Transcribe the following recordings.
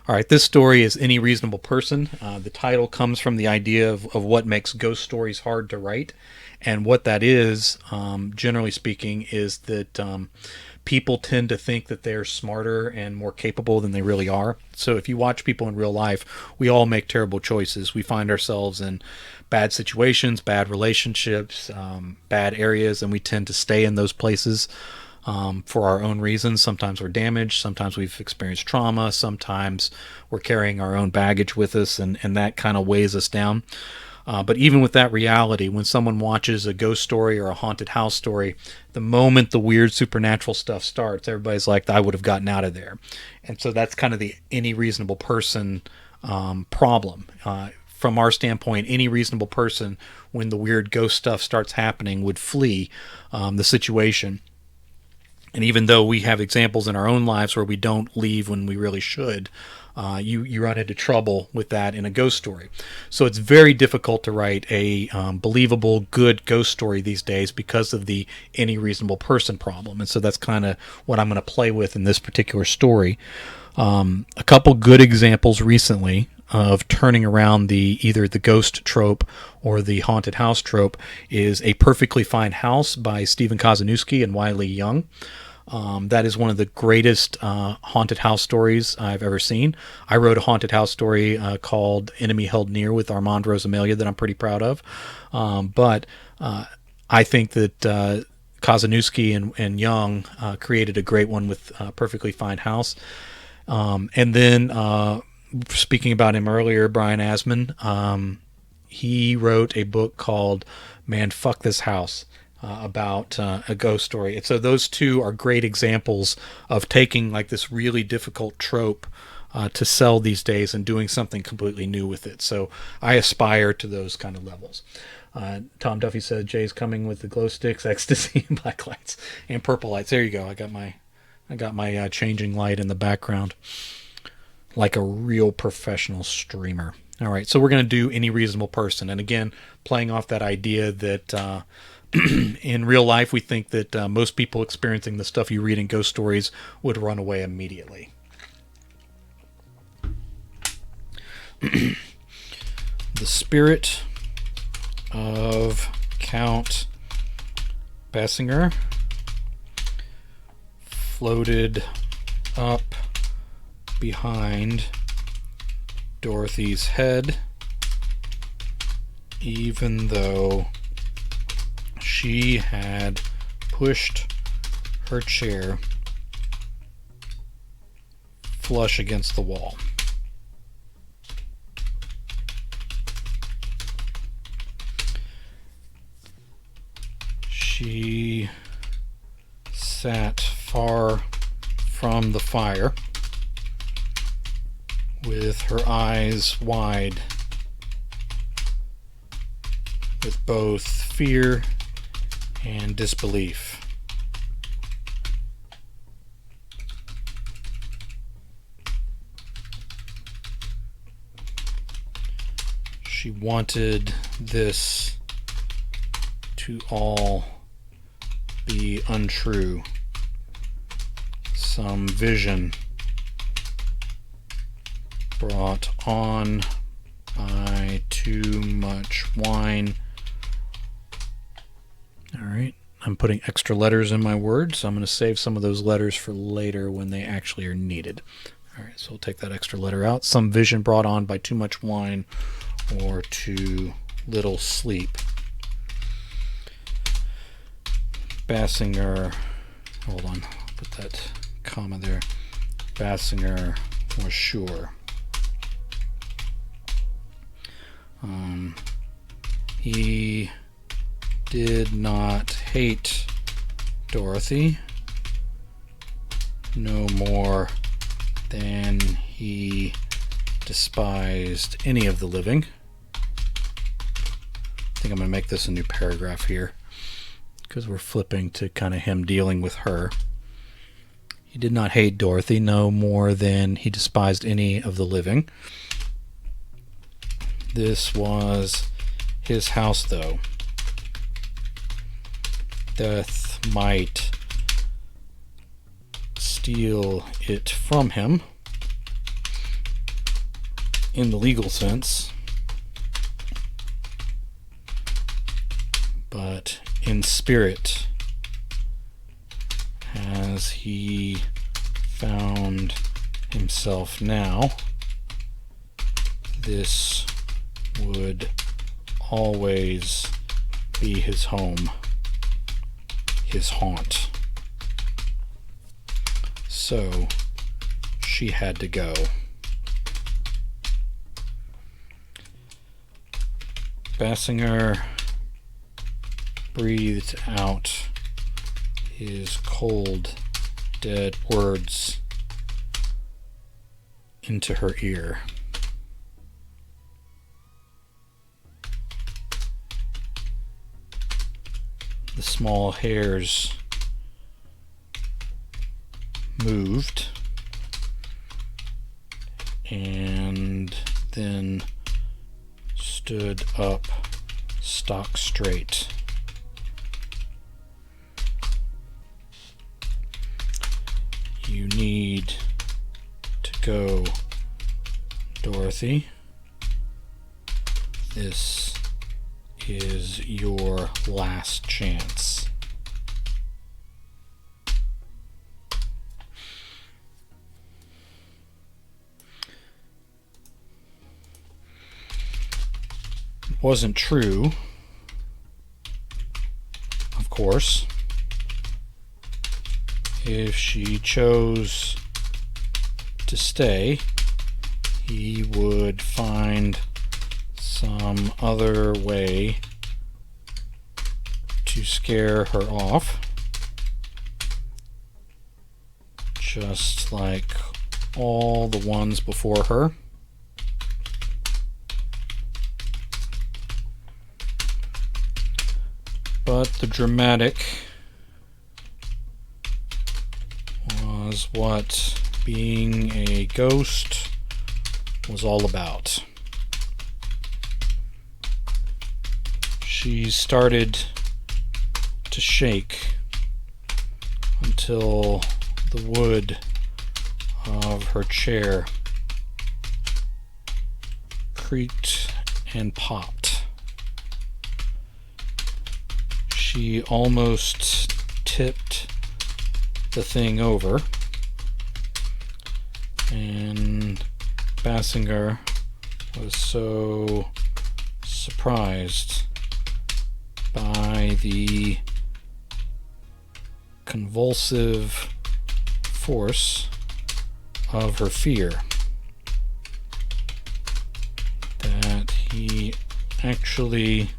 All right, this story is Any Reasonable Person. The title comes from the idea of what makes ghost stories hard to write. And what that is, generally speaking, is that people tend to think that they're smarter and more capable than they really are. So if you watch people in real life, we all make terrible choices. We find ourselves in bad situations, bad relationships, bad areas, and we tend to stay in those places for our own reasons. Sometimes we're damaged, sometimes we've experienced trauma, sometimes we're carrying our own baggage with us, and that kind of weighs us down. But even with that reality, when someone watches a ghost story or a haunted house story, the moment the weird supernatural stuff starts, everybody's like, I would have gotten out of there. And so that's kind of the Any Reasonable Person problem. From our standpoint, any reasonable person, when the weird ghost stuff starts happening, would flee the situation. And even though we have examples in our own lives where we don't leave when we really should, you run into trouble with that in a ghost story. So it's very difficult to write a believable, good ghost story these days because of the Any Reasonable Person problem. And so that's kind of what I'm going to play with in this particular story. A couple good examples recently of turning around either the ghost trope or the haunted house trope is A Perfectly Fine House by Stephen Kazanowski and Wiley Young. That is one of the greatest haunted house stories I've ever seen. I wrote a haunted house story called Enemy Held Near with Armand Rosamalia that I'm pretty proud of. But I think that Kazanowski and Young created a great one with Perfectly Fine House. And then speaking about him earlier, Brian Asman, he wrote a book called Man, Fuck This House, about a ghost story. And so those two are great examples of taking like this really difficult trope to sell these days and doing something completely new with it. So I aspire to those kind of levels. Tom Duffy said Jay's coming with the glow sticks, ecstasy, and black lights, and purple lights. There you go. I got my changing light in the background, like a real professional streamer. All right, so we're going to do Any Reasonable Person, and again, playing off that idea that in real life we think that most people experiencing the stuff you read in ghost stories would run away immediately. The spirit of Count Basinger floated up behind Dorothy's head, even though she had pushed her chair flush against the wall. She sat far from the fire with her eyes wide with both fear and disbelief. She wanted this to all be untrue. Some vision brought on by too much wine. All right, I'm putting extra letters in my words, so I'm going to save some of those letters for later when they actually are needed. All right, so we'll take that extra letter out. Some vision brought on by too much wine or too little sleep. Basinger, hold on, put that comma there. Basinger was sure. He did not hate Dorothy no more than he despised any of the living. I think I'm going to make this a new paragraph here because we're flipping to kind of him dealing with her. He did not hate Dorothy no more than he despised any of the living. This was his house, though. Death might steal it from him, in the legal sense, but in spirit, has he found himself now, this would always be his home, his haunt. So she had to go. Basinger breathed out his cold, dead words into her ear. The small hairs moved and then stood up stock straight. You need to go, Dorothy. This is your last chance. It wasn't true, of course. If she chose to stay, he would find some other way to scare her off, just like all the ones before her. But the dramatic was what being a ghost was all about. She started to shake until the wood of her chair creaked and popped. She almost tipped the thing over, and Basinger was so surprised by the convulsive force of her fear that he actually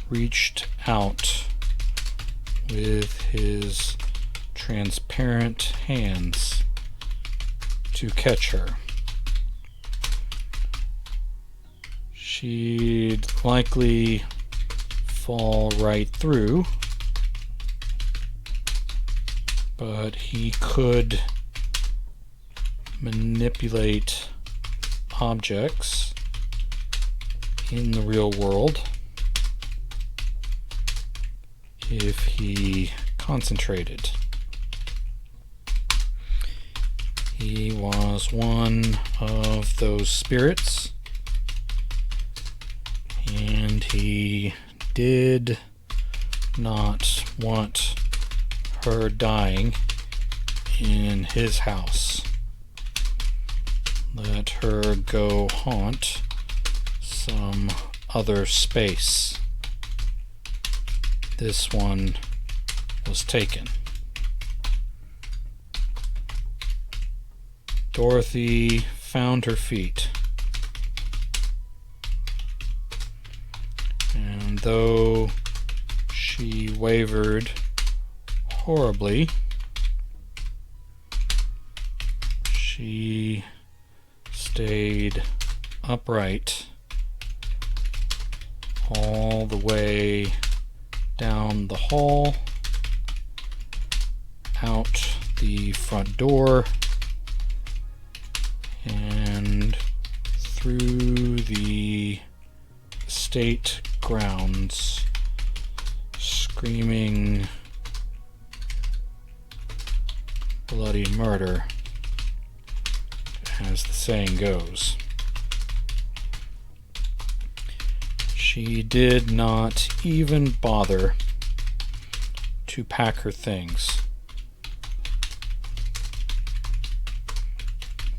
reached out with his transparent hands to catch her. She'd likely fall right through, but he could manipulate objects in the real world if he concentrated. He was one of those spirits, and he did not want her dying in his house. Let her go haunt some other space. This one was taken. Dorothy found her feet, and though she wavered horribly, she stayed upright all the way down the hall, out the front door, and through the estate grounds, screaming bloody murder, as the saying goes. She did not even bother to pack her things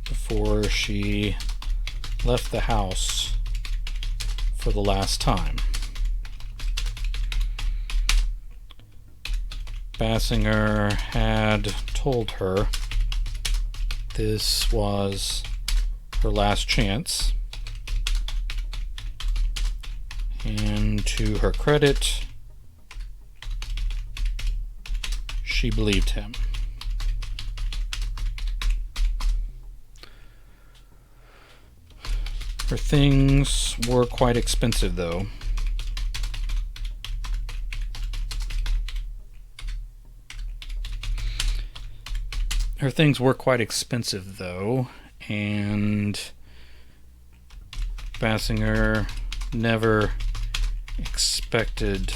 before she left the house for the last time. Basinger had told her this was her last chance, and to her credit, she believed him. Her things were quite expensive, though. And Basinger never expected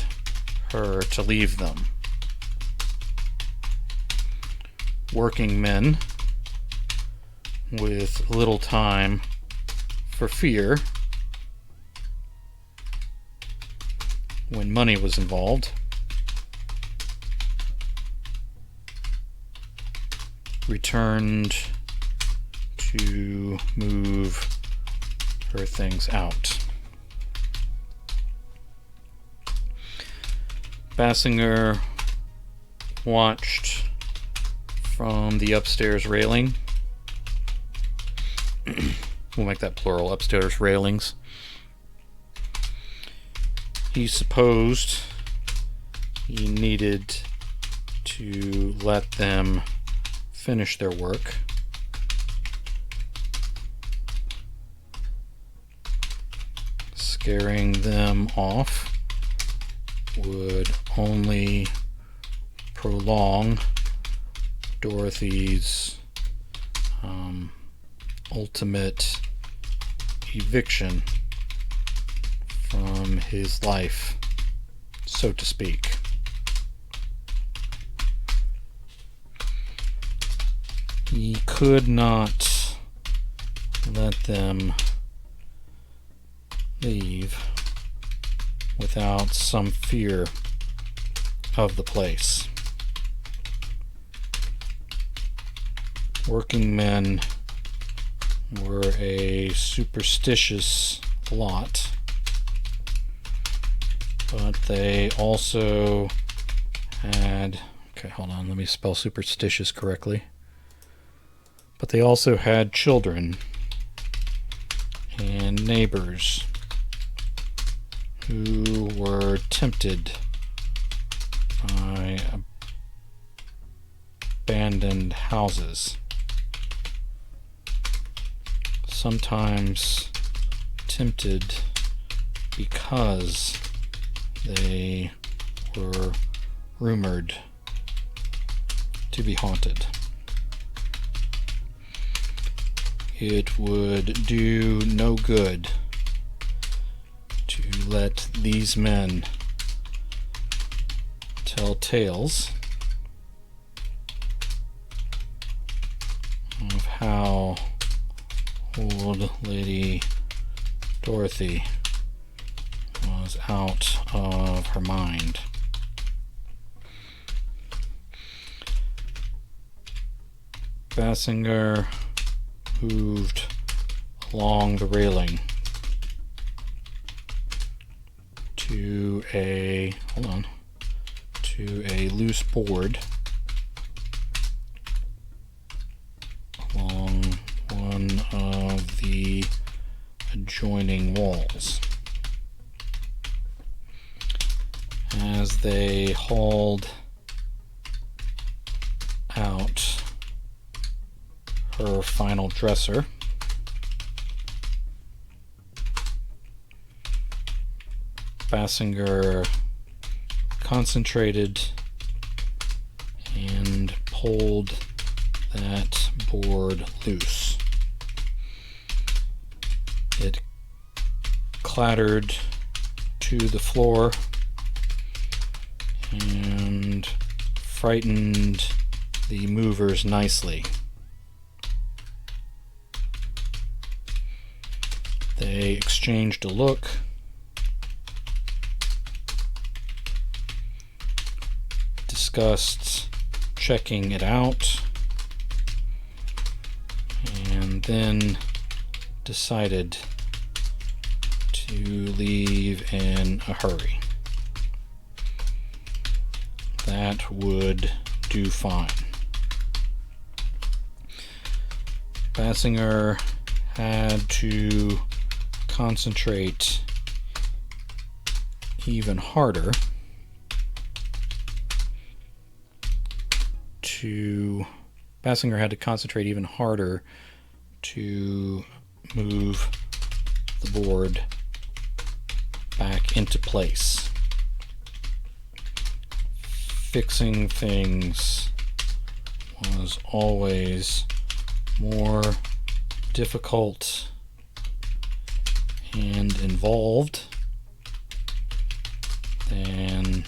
her to leave them. Working men with little time for fear when money was involved returned to move her things out. Basinger watched from the upstairs railing. We'll make that plural, upstairs railings. He supposed he needed to let them finish their work. Scaring them off would only prolong Dorothy's ultimate eviction from his life, so to speak. He could not let them leave without some fear of the place. Working men were a superstitious lot, but they also had, let me spell superstitious correctly. But they also had children and neighbors who were tempted by abandoned houses. Sometimes tempted because they were rumored to be haunted. It would do no good to let these men tell tales of how old lady Dorothy was out of her mind. Basinger moved along the railing to a loose board along one of the adjoining walls. As they hauled out her final dresser, Basinger concentrated and pulled that board loose. It clattered to the floor and frightened the movers nicely. They exchanged a look discussed checking it out, and then decided to leave in a hurry. That would do fine. Basinger had to concentrate even harder to move the board back into place. Fixing things was always more difficult and involved than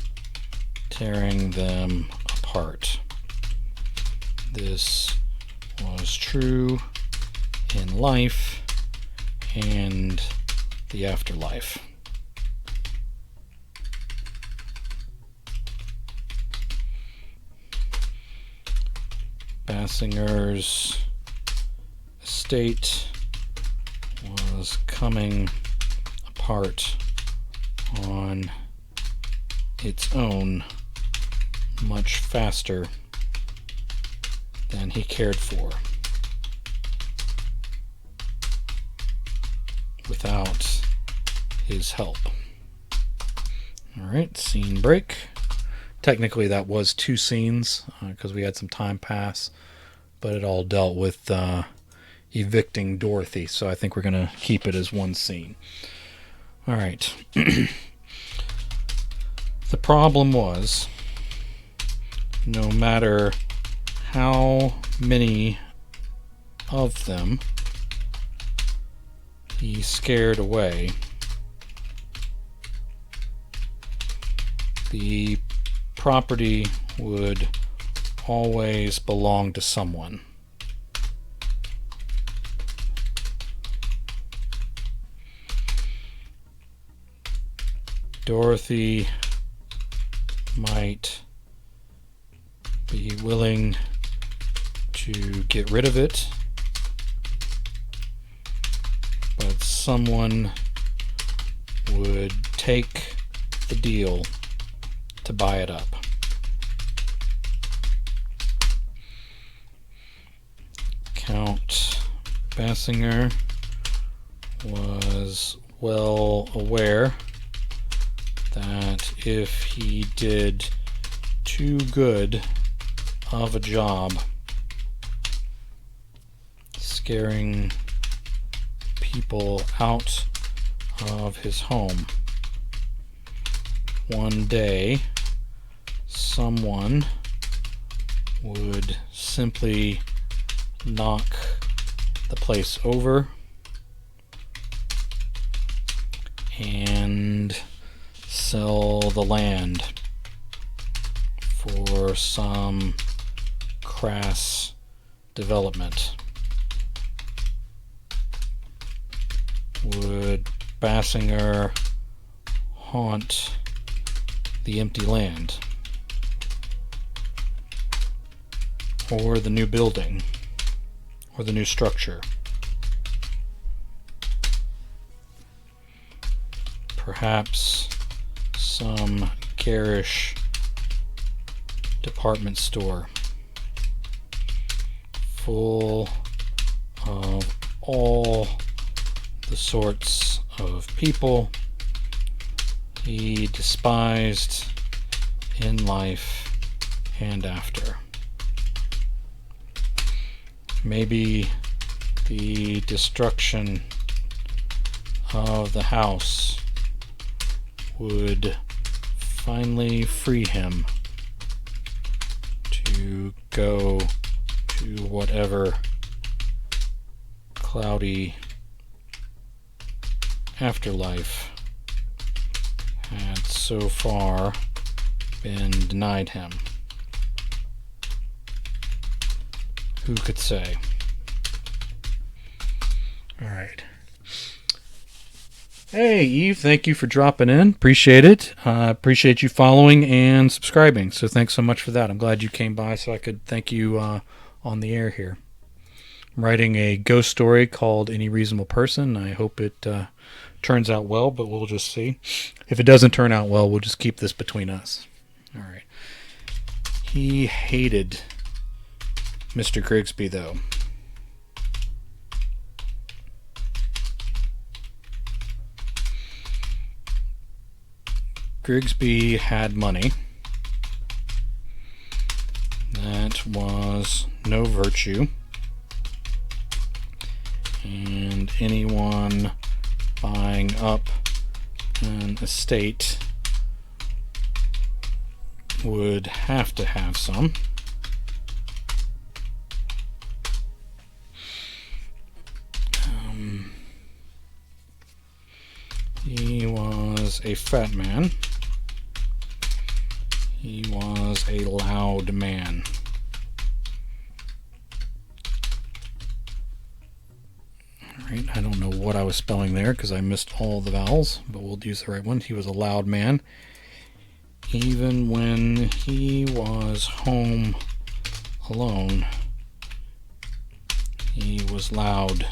tearing them apart. This was true in life and the afterlife. Basinger's estate was coming apart on its own much faster than he cared for, without his help. Alright, scene break. Technically that was 2 scenes because we had some time pass, but it all dealt with evicting Dorothy, so I think we're going to keep it as 1 scene. Alright. The problem was, no matter how many of them he scared away, the property would always belong to someone. Dorothy might be willing to get rid of it, but someone would take the deal to buy it up. Count Basinger was well aware that if he did too good of a job scaring people out of his home, one day someone would simply knock the place over and sell the land for some crass development. Would Basinger haunt the empty land, or the new building, or the new structure? Perhaps some garish department store full of all the sorts of people he despised in life and after. Maybe the destruction of the house would finally free him to go to whatever cloudy afterlife had so far been denied him. Who could say? All right. Hey, Eve, thank you for dropping in. Appreciate it. Appreciate you following and subscribing. So thanks so much for that. I'm glad you came by so I could thank you on the air here. I'm writing a ghost story called Any Reasonable Person. I hope it turns out well, but we'll just see. If it doesn't turn out well, we'll just keep this between us. All right. He hated Mr. Grigsby, though. Grigsby had money. That was no virtue. And anyone buying up an estate would have to have some. He was a fat man. He was a loud man. Alright, I don't know what I was spelling there because I missed all the vowels, but we'll use the right one. He was a loud man. Even when he was home alone, he was loud,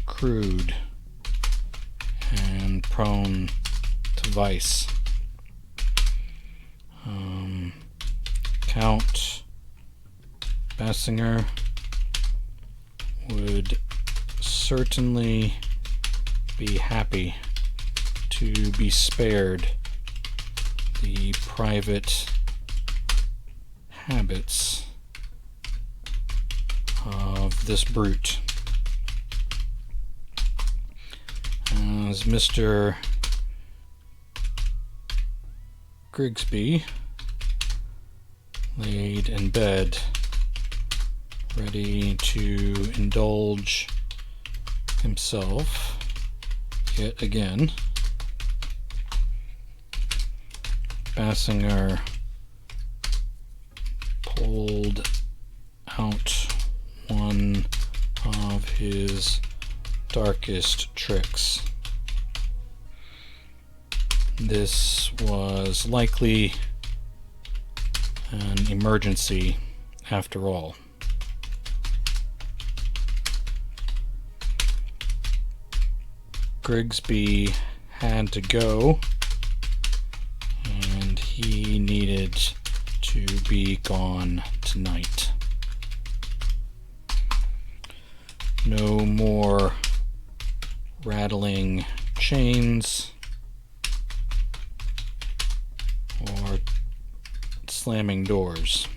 crude, and prone to vice. Count Basinger would certainly be happy to be spared the private habits of this brute. As Mr. Grigsby laid in bed, ready to indulge himself yet again, Basinger pulled out one of his darkest tricks. This was likely an emergency after all. Grigsby had to go, and he needed to be gone tonight. No more rattling chains or slamming doors.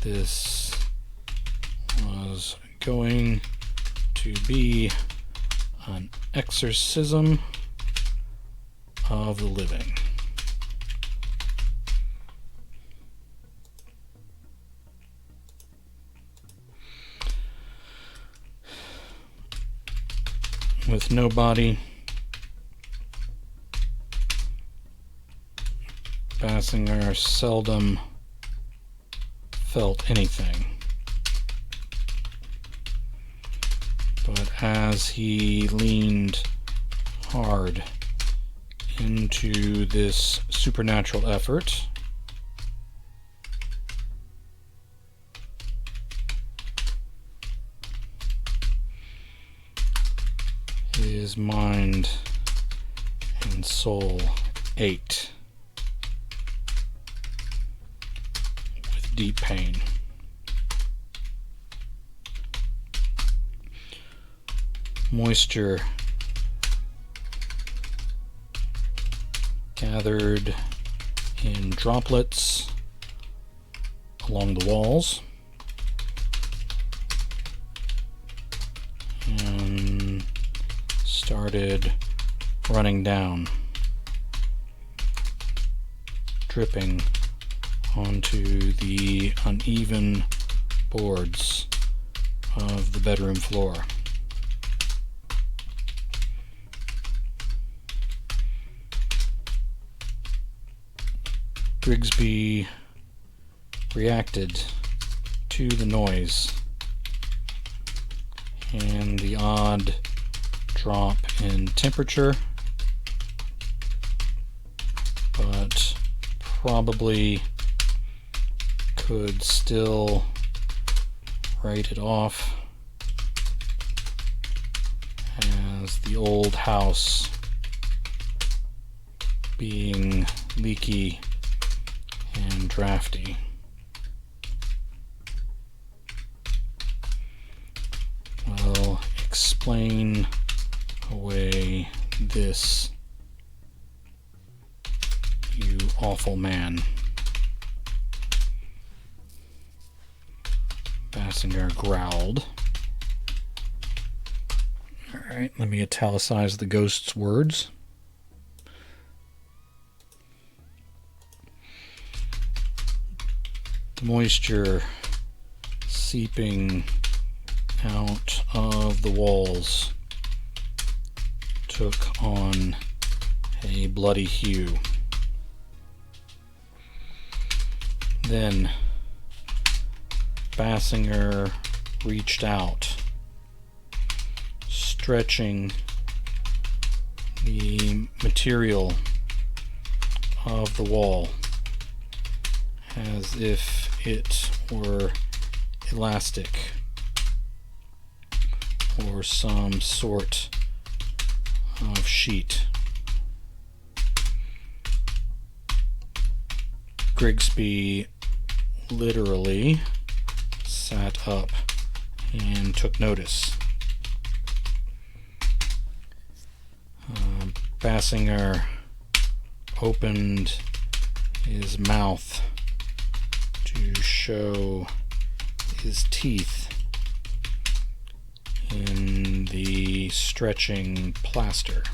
This was going to be an exorcism of the living. With no body, Basinger seldom felt anything. But as he leaned hard into this supernatural effort, his mind and soul ached with deep pain. Moisture gathered in droplets along the walls and started running down, dripping onto the uneven boards of the bedroom floor. Grigsby reacted to the noise and the odd drop in temperature, but probably could still write it off as the old house being leaky and drafty. Well, explain away this, you awful man. Basinger growled. Alright, let me italicize the ghost's words. The moisture seeping out of the walls took on a bloody hue. Then Basinger reached out, stretching the material of the wall as if it were elastic or some sort of sheet. Grigsby literally sat up and took notice. Basinger opened his mouth to show his teeth in the stretching plaster.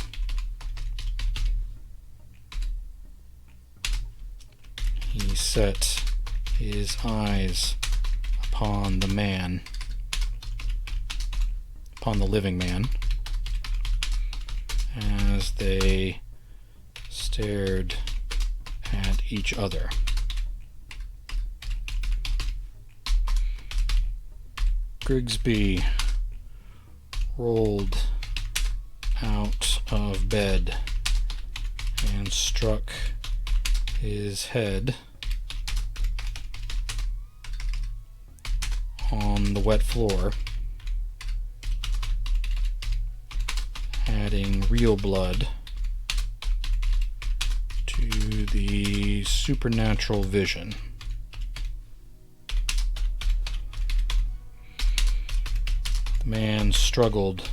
He set his eyes upon the man, upon the living man, as they stared at each other. Grigsby rolled out of bed and struck his head on the wet floor, adding real blood to the supernatural vision. The man struggled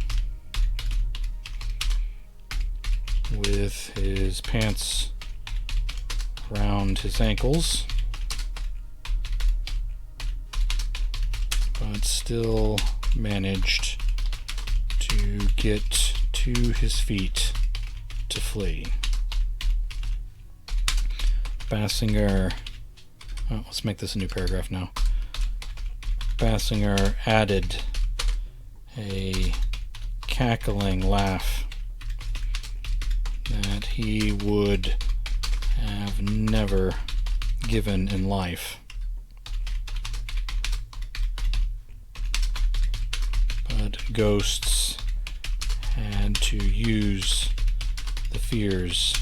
with his pants around his ankles, but still managed to get to his feet to flee. Basinger, let's make this a new paragraph now. Basinger added a cackling laugh that he would have never given in life. But ghosts had to use the fears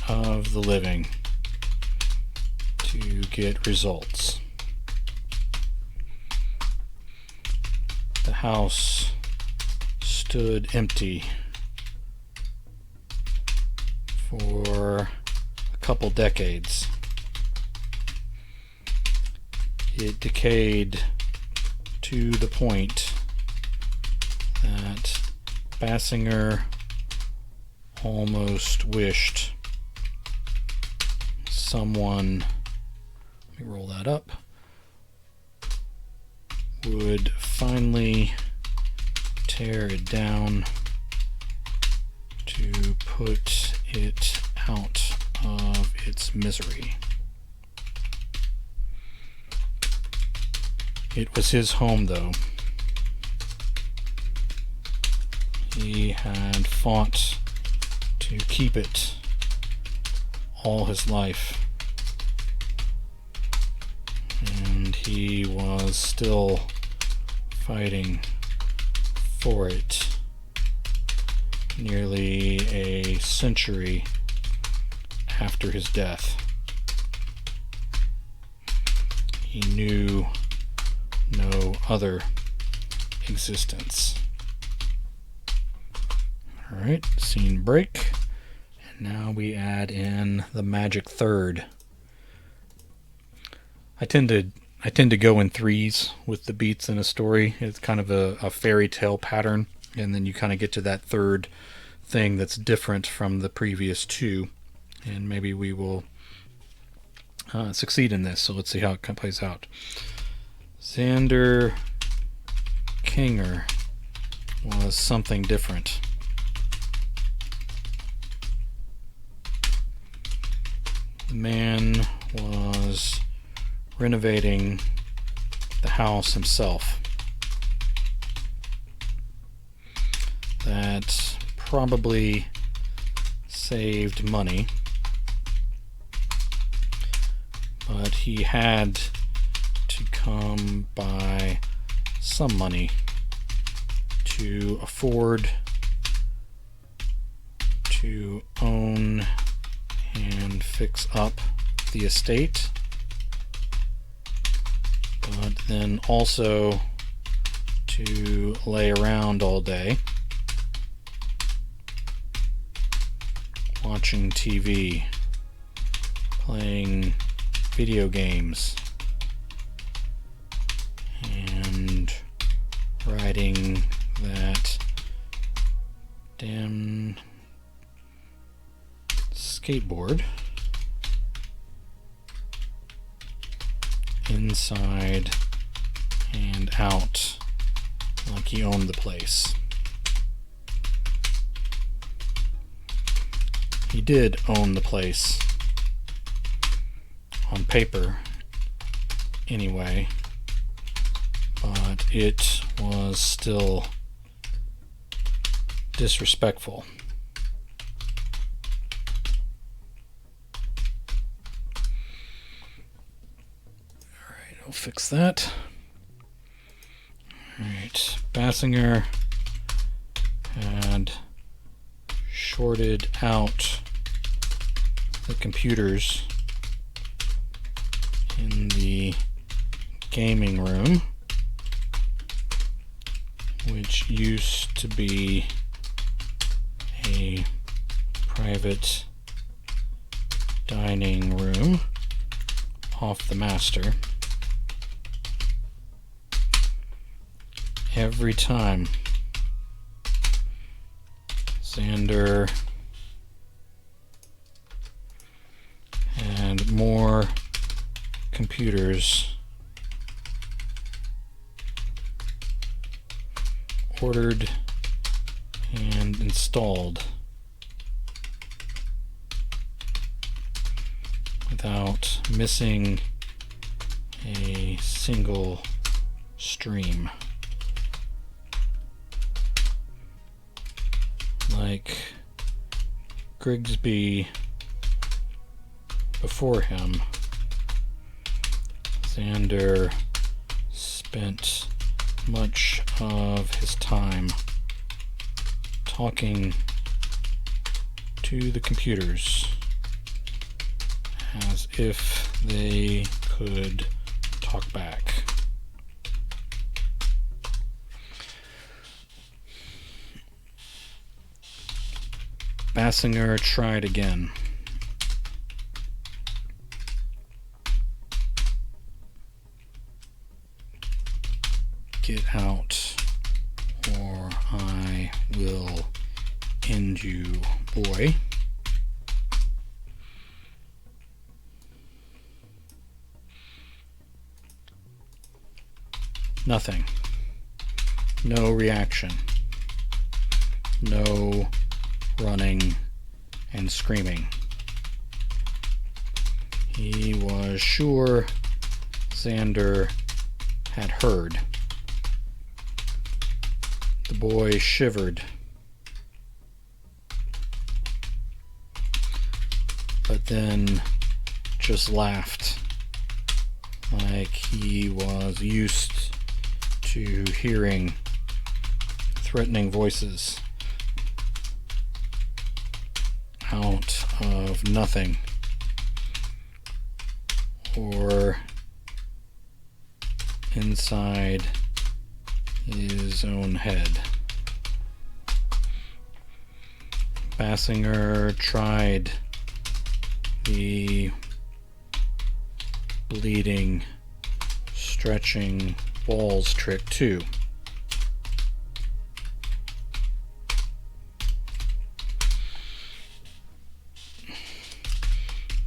of the living to get results. The house stood empty for a couple decades. It decayed to the point that Basinger almost wished someone, let me roll that up, would finally tear it down to put it out of its misery. It was his home, though. He had fought to keep it all his life, and he was still fighting for it. Nearly a century after his death, he knew no other existence. Alright, scene break. And now we add in the magic third. I tend to go in threes with the beats in a story. It's kind of a fairy tale pattern, and then you kind of get to that third thing that's different from the previous two, and maybe we will succeed in this. So let's see how it plays out. Xander Kinger was something different. The man was renovating the house himself. That probably saved money, but he had to come by some money to afford to own and fix up the estate, but then also to lay around all day watching TV, playing video games, and riding that damn skateboard inside and out like he owned the place. He did own the place on paper anyway, but it was still disrespectful. Alright, I'll fix that. Alright, Basinger had shorted out the computers in the gaming room, which used to be a private dining room off the master. Every time Xander and more computers ordered and installed without missing a single stream. Like Grigsby before him, Xander spent much of his time talking to the computers as if they could talk back. Basinger tried again. Get out, or I will end you, boy. Nothing. No reaction. No running and screaming. He was sure Xander had heard. The boy shivered, but then just laughed like he was used to hearing threatening voices out of nothing or inside his own head. Basinger tried the bleeding, stretching walls trick too.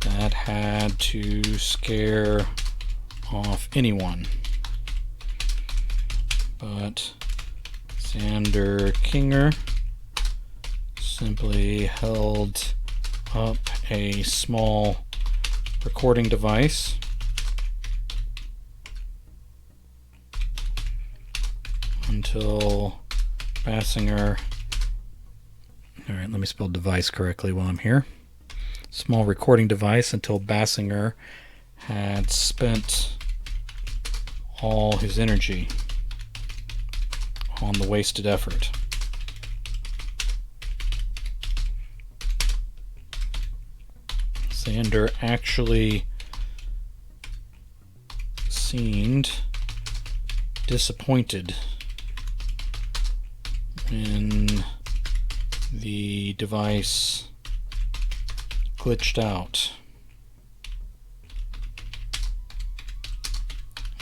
That had to scare off anyone. But Xander Kinger simply held up a small recording device until Basinger... Alright, let me spell device correctly while I'm here. Small recording device until Basinger had spent all his energy on the wasted effort. Xander actually seemed disappointed when the device glitched out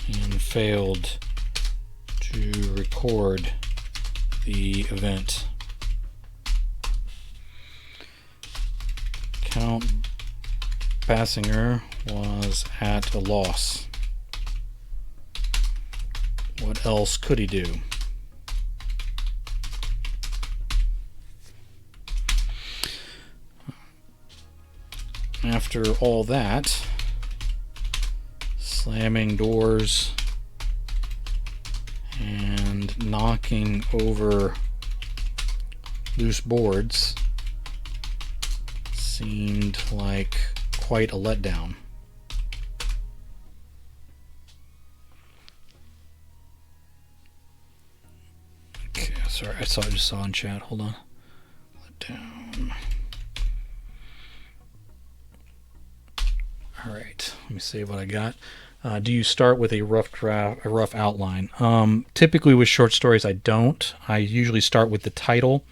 and failed to record the event. Count Basinger was at a loss. What else could he do? After all that, slamming doors and knocking over loose boards seemed like quite a letdown. Okay, sorry, I just saw in chat. Hold on. Letdown. All right, let me see what I got. Do you start with a rough outline? Typically with short stories, I don't. I usually start with the title,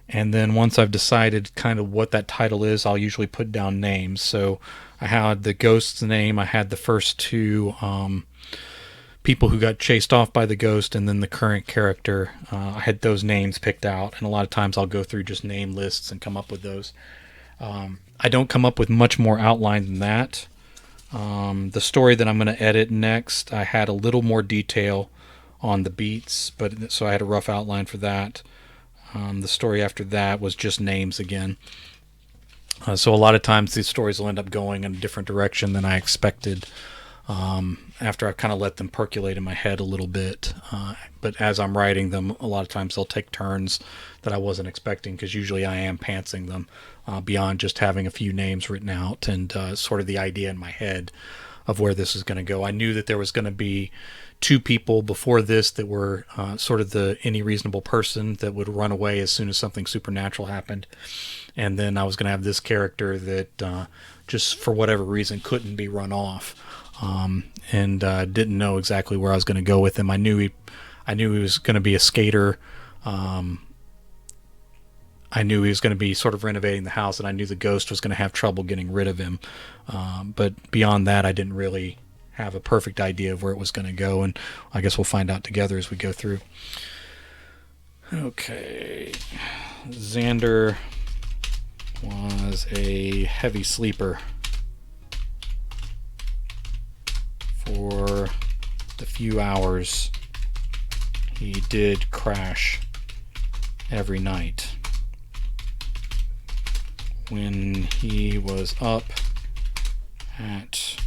and then once I've decided kind of what that title is, I'll usually put down names. So I had the ghost's name. I had the first two people who got chased off by the ghost, and then the current character. I had those names picked out, and a lot of times I'll go through just name lists and come up with those. I don't come up with much more outline than that. The story that I'm going to edit next, I had a little more detail on the beats, but so I had a rough outline for that. The story after that was just names again. So a lot of times these stories will end up going in a different direction than I expected after I've kind of let them percolate in my head a little bit. But as I'm writing them, a lot of times they'll take turns that I wasn't expecting, because usually I am pantsing them beyond just having a few names written out and sort of the idea in my head of where this is going to go. I knew that there was going to be two people before this that were sort of the any reasonable person that would run away as soon as something supernatural happened. And then I was going to have this character that just for whatever reason couldn't be run off. And didn't know exactly where I was going to go with him. I knew he was going to be a skater. I knew he was going to be sort of renovating the house, and I knew the ghost was going to have trouble getting rid of him. But beyond that, I didn't really have a perfect idea of where it was going to go, and I guess we'll find out together as we go through. Okay. Xander was a heavy sleeper for the few hours he did crash every night. When he was up at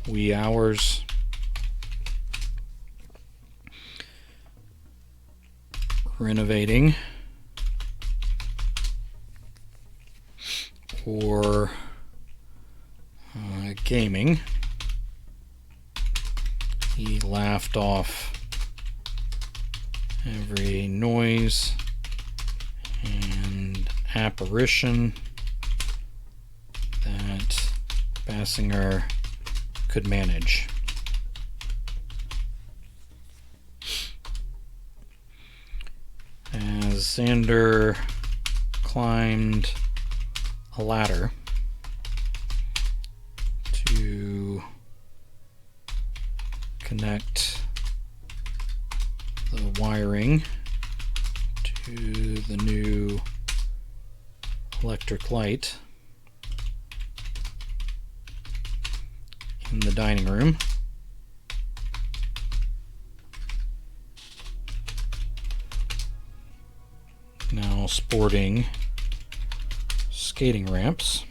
wee hours, renovating or gaming, he laughed off every noise and apparition that Basinger could manage. As Xander climbed a ladder to connect the wiring to the new electric light in the dining room, now sporting skating ramps.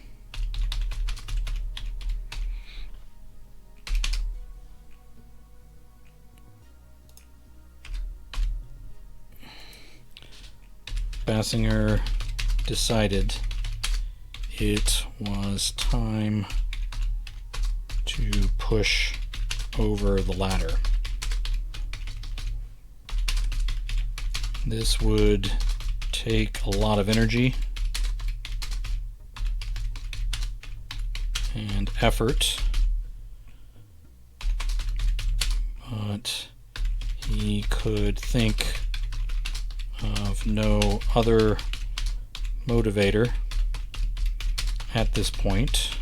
Basinger decided it was time to push over the ladder. This would take a lot of energy and effort, but he could think of no other motivator at this point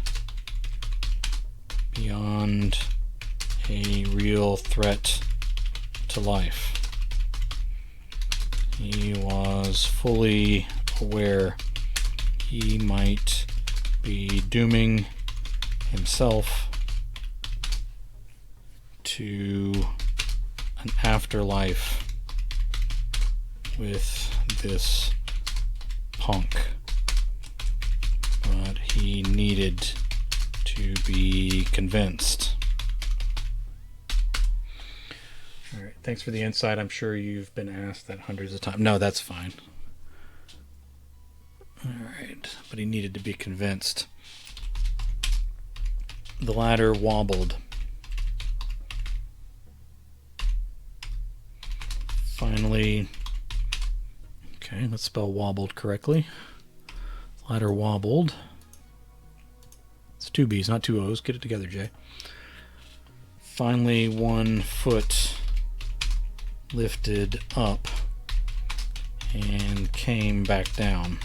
beyond a real threat to life. He was fully aware he might be dooming himself to an afterlife with this punk, but he needed to be convinced. All right, thanks for the insight. I'm sure you've been asked that hundreds of times. No, that's fine. All right, but he needed to be convinced. The ladder wobbled. Finally, okay, let's spell wobbled correctly. Ladder wobbled. It's 2 B's, not 2 O's. Get it together, Jay. Finally, 1 foot lifted up and came back down.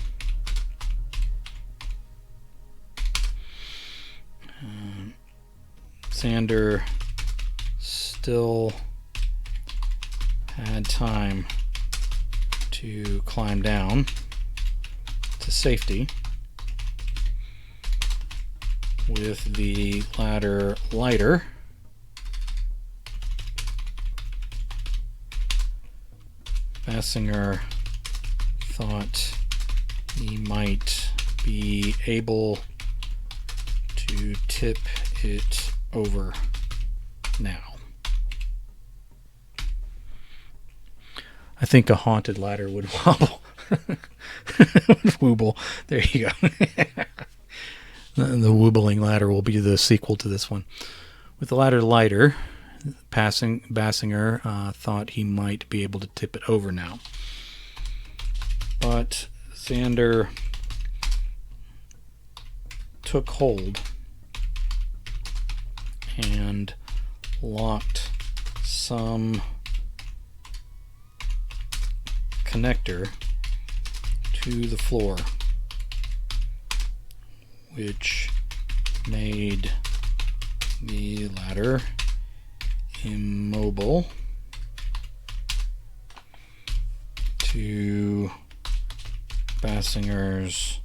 Xander still had time to climb down to safety with the ladder lighter. Basinger thought he might be able to tip it over now. I think a haunted ladder would wobble. Wooble. There you go. The woobling ladder will be the sequel to this one. With the ladder lighter, Basinger thought he might be able to tip it over now. But Xander took hold and locked some connector to the floor, which made the ladder immobile to Basinger's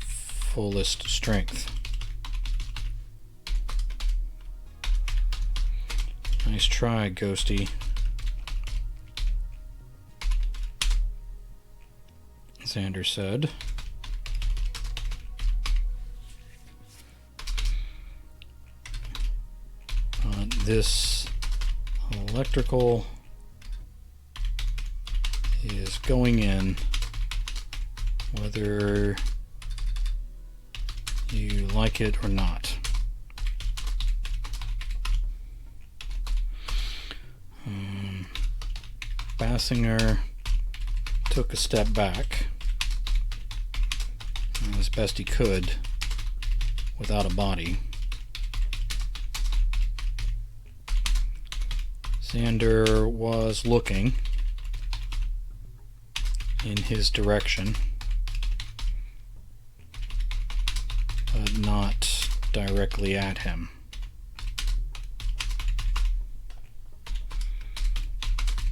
fullest strength. Nice try, Ghosty. Xander said. This electrical is going in whether you like it or not. Basinger took a step back as best he could without a body. Xander was looking in his direction, but not directly at him.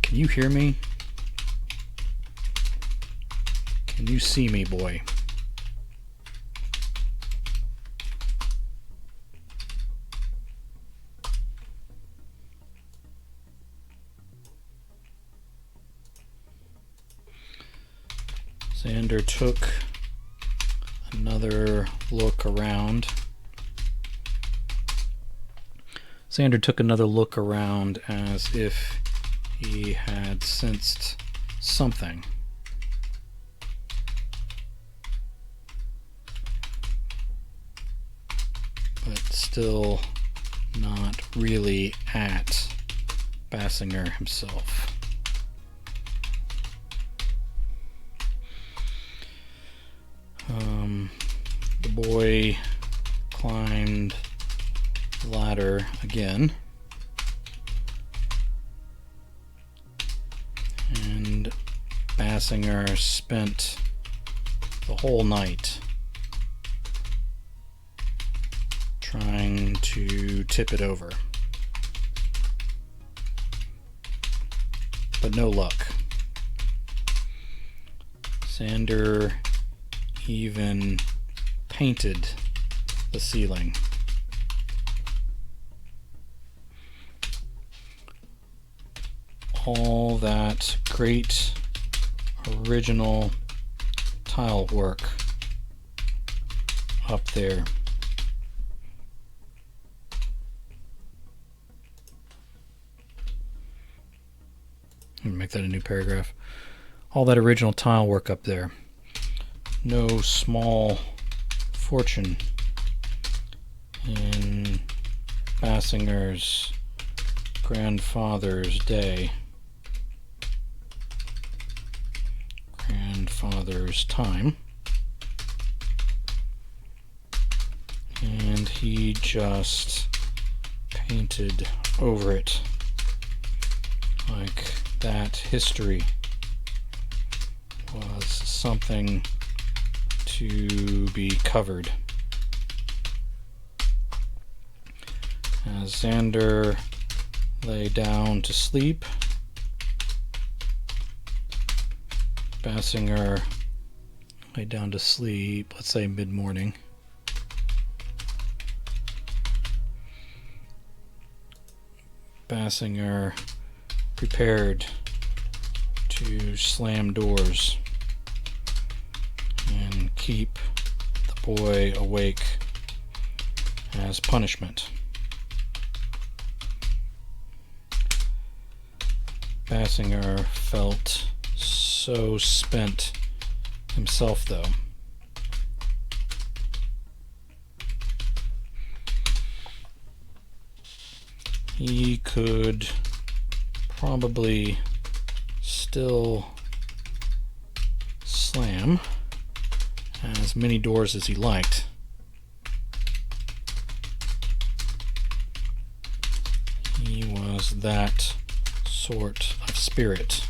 Can you hear me? Can you see me, boy? Xander took another look around. Xander took another look around as if he had sensed something. But still not really at Basinger himself. The boy climbed the ladder again, and Basinger spent the whole night trying to tip it over, but no luck. Xander even painted the ceiling. All that great original tile work up there. I'm gonna make that a new paragraph. All that original tile work up there. No small fortune in Basinger's grandfather's day, grandfather's time, and he just painted over it like that history was something to be covered. As Xander lay down to sleep, Basinger lay down to sleep, let's say mid-morning. Basinger prepared to slam doors and keep the boy awake as punishment. Basinger felt so spent himself, though. He could probably still slam as many doors as he liked. He was that sort of spirit.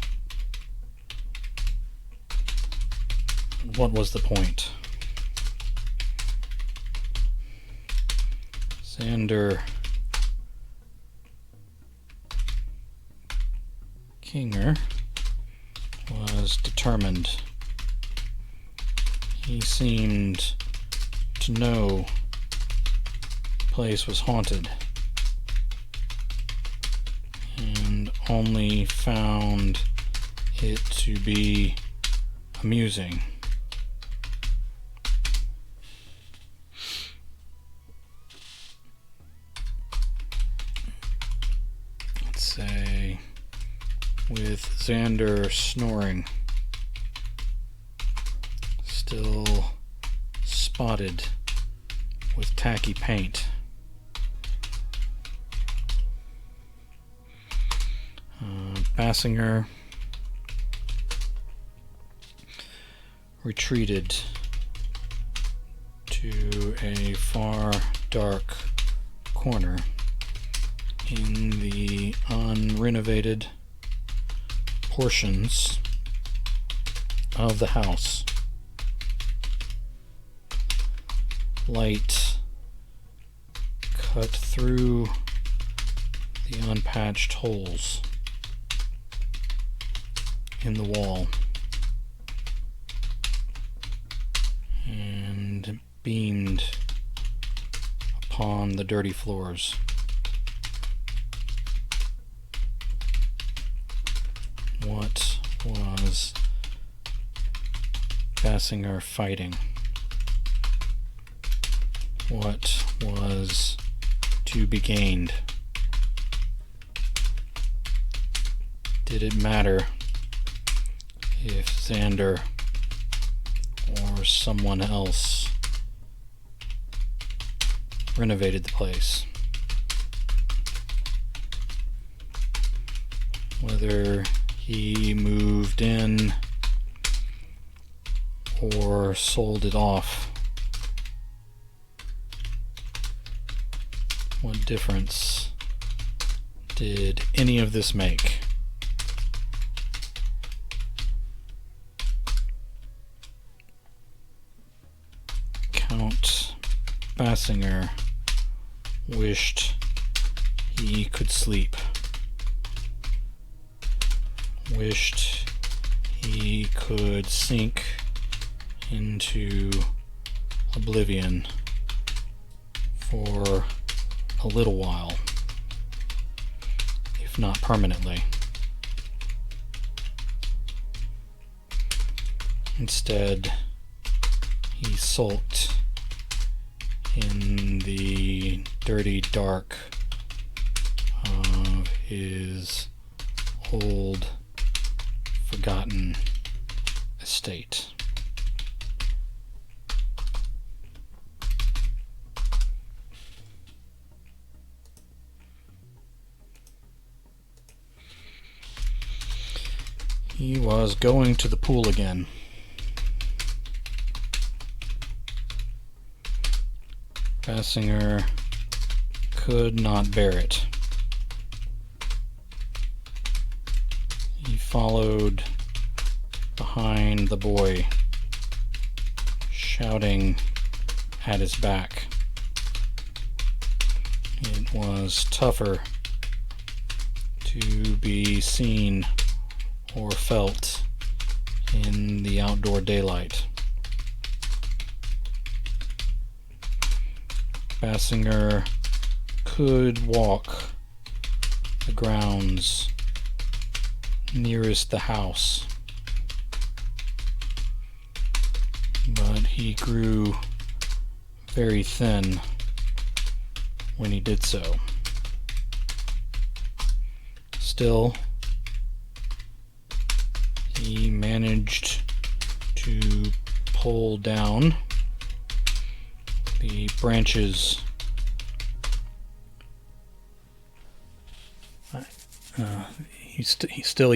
What was the point? Xander Kinger was determined. He seemed to know the place was haunted, and only found it to be amusing. Let's say with Xander snoring still spotted with tacky paint. Basinger retreated to a far dark corner in the unrenovated portions of the house. Light cut through the unpatched holes in the wall and beamed upon the dirty floors. What was Basinger fighting? What was to be gained? Did it matter if Xander or someone else renovated the place? Whether he moved in or sold it off, what difference did any of this make? Count Basinger wished he could sleep, wished he could sink into oblivion for a little while, if not permanently. Instead, he sulked in the dirty dark of his old, forgotten estate. He was going to the pool again. Basinger could not bear it. He followed behind the boy, shouting at his back. It was tougher to be seen or felt in the outdoor daylight. Basinger could walk the grounds nearest the house, but he grew very thin when he did so. Still, he managed to pull down the branches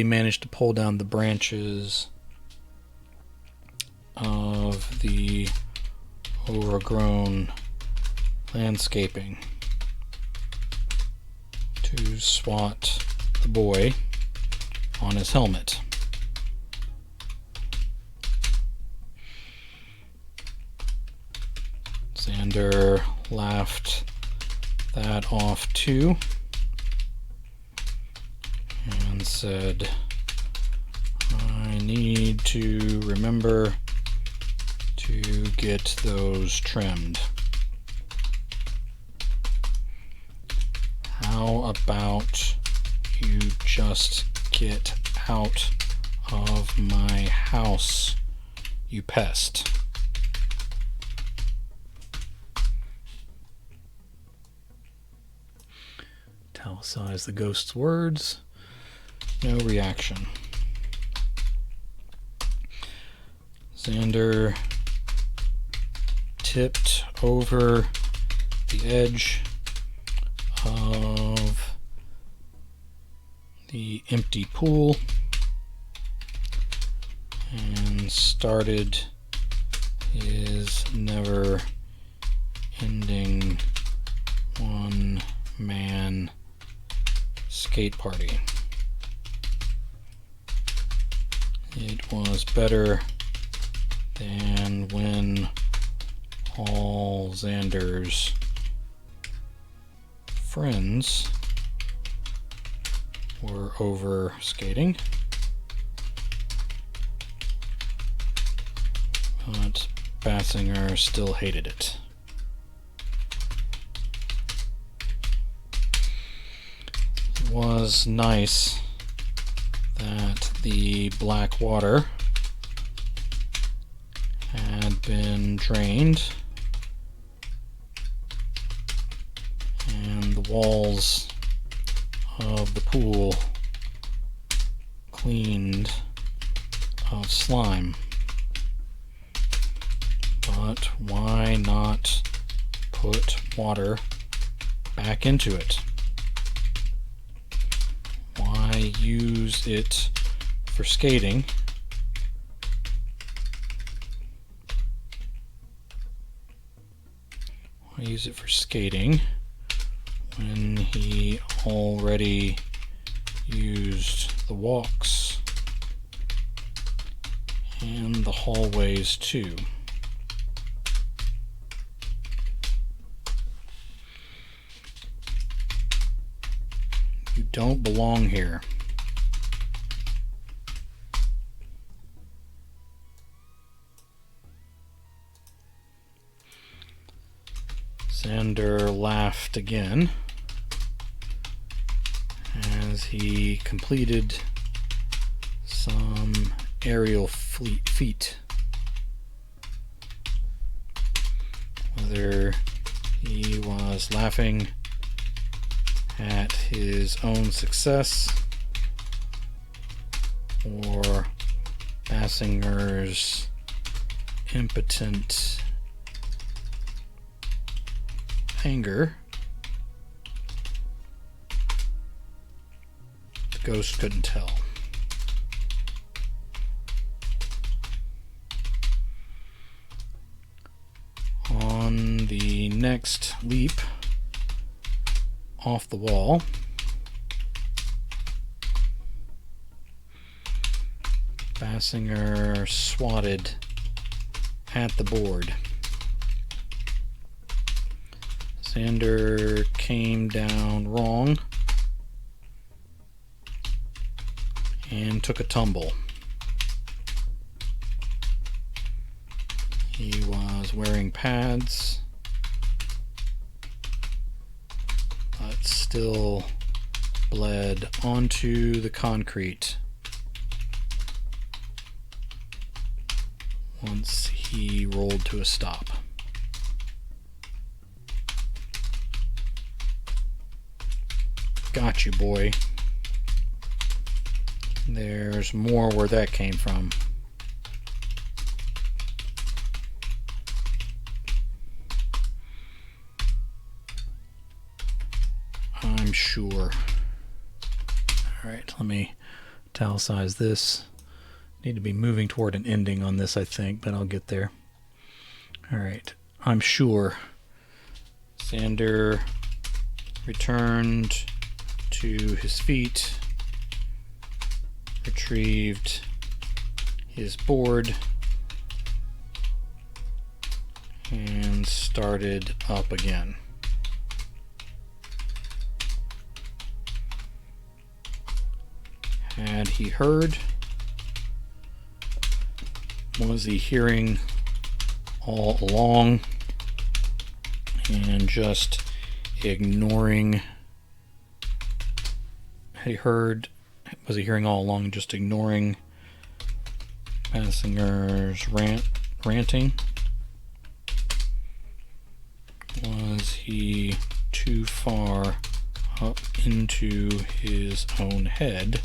he managed to pull down the branches of the overgrown landscaping to swat the boy on his helmet. Xander laughed that off too and said, I need to remember to get those trimmed. How about you just get out of my house, you pest? Italicize the ghost's words. No reaction. Xander tipped over the edge of the empty pool and started is never ending one-man skate party. It was better than when all Xander's friends were over skating, but Basinger still hated it. It was nice that the black water had been drained and the walls of the pool cleaned of slime. But why not put water back into it? Why use it for skating when he already used the walks and the hallways too? You don't belong here. Xander laughed again as he completed some aerial feat. Whether he was laughing at his own success or Basinger's impotent anger, the ghost couldn't tell. On the next leap off the wall, Basinger swatted at the board. Xander came down wrong and took a tumble. He was wearing pads, but still bled onto the concrete once he rolled to a stop. Got you, boy. There's more where that came from. I'm sure. Alright, let me italicize this. Need to be moving toward an ending on this, I think, but I'll get there. Alright, I'm sure. Xander returned to his feet, retrieved his board, and started up again. Had he heard? Was he hearing all along and just ignoring? Was he hearing all along and just ignoring Basinger's ranting? Was he too far up into his own head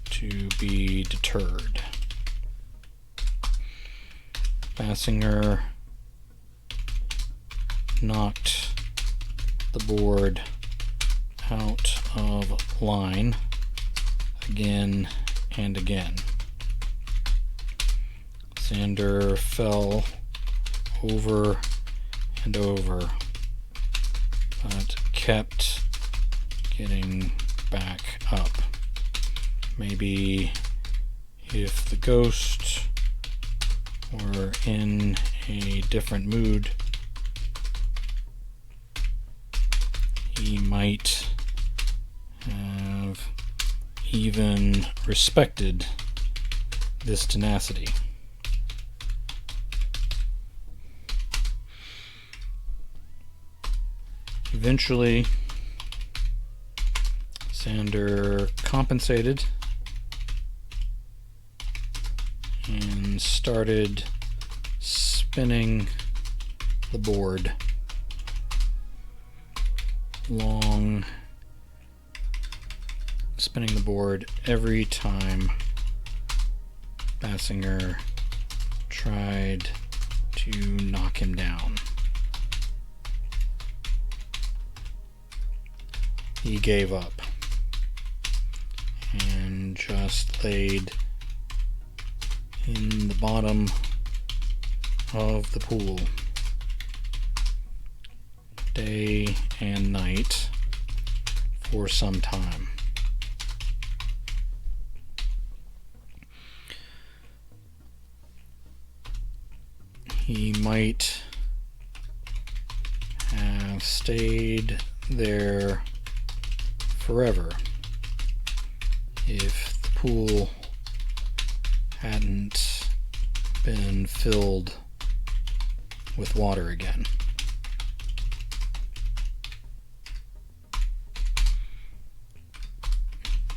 to be deterred? Basinger knocked the board out of line again and again. Sander fell over and over, but kept getting back up. Maybe if the ghost were in a different mood, he might have even respected this tenacity. Eventually, Sander compensated and started spinning the board spinning the board every time Basinger tried to knock him down. He gave up and just laid in the bottom of the pool day and night for some time. He might have stayed there forever if the pool hadn't been filled with water again.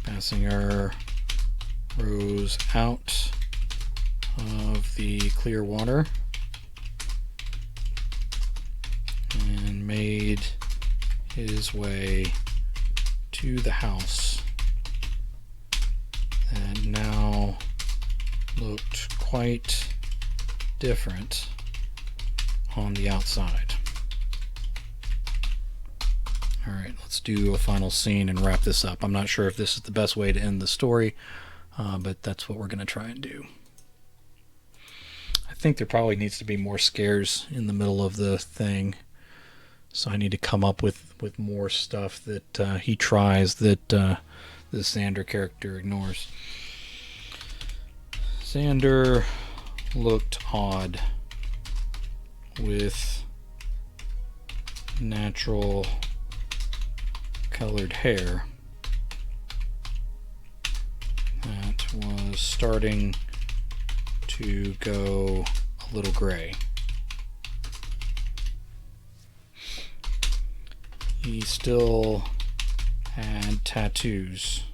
Basinger rose out of the clear water and made his way to the house that now looked quite different on the outside. Alright, let's do a final scene and wrap this up. I'm not sure if this is the best way to end the story, but that's what we're going to try and do. I think there probably needs to be more scares in the middle of the thing, so I need to come up with more stuff that he tries that the Sander character ignores. Sander looked odd with natural colored hair that was starting to go a little gray. He still had tattoos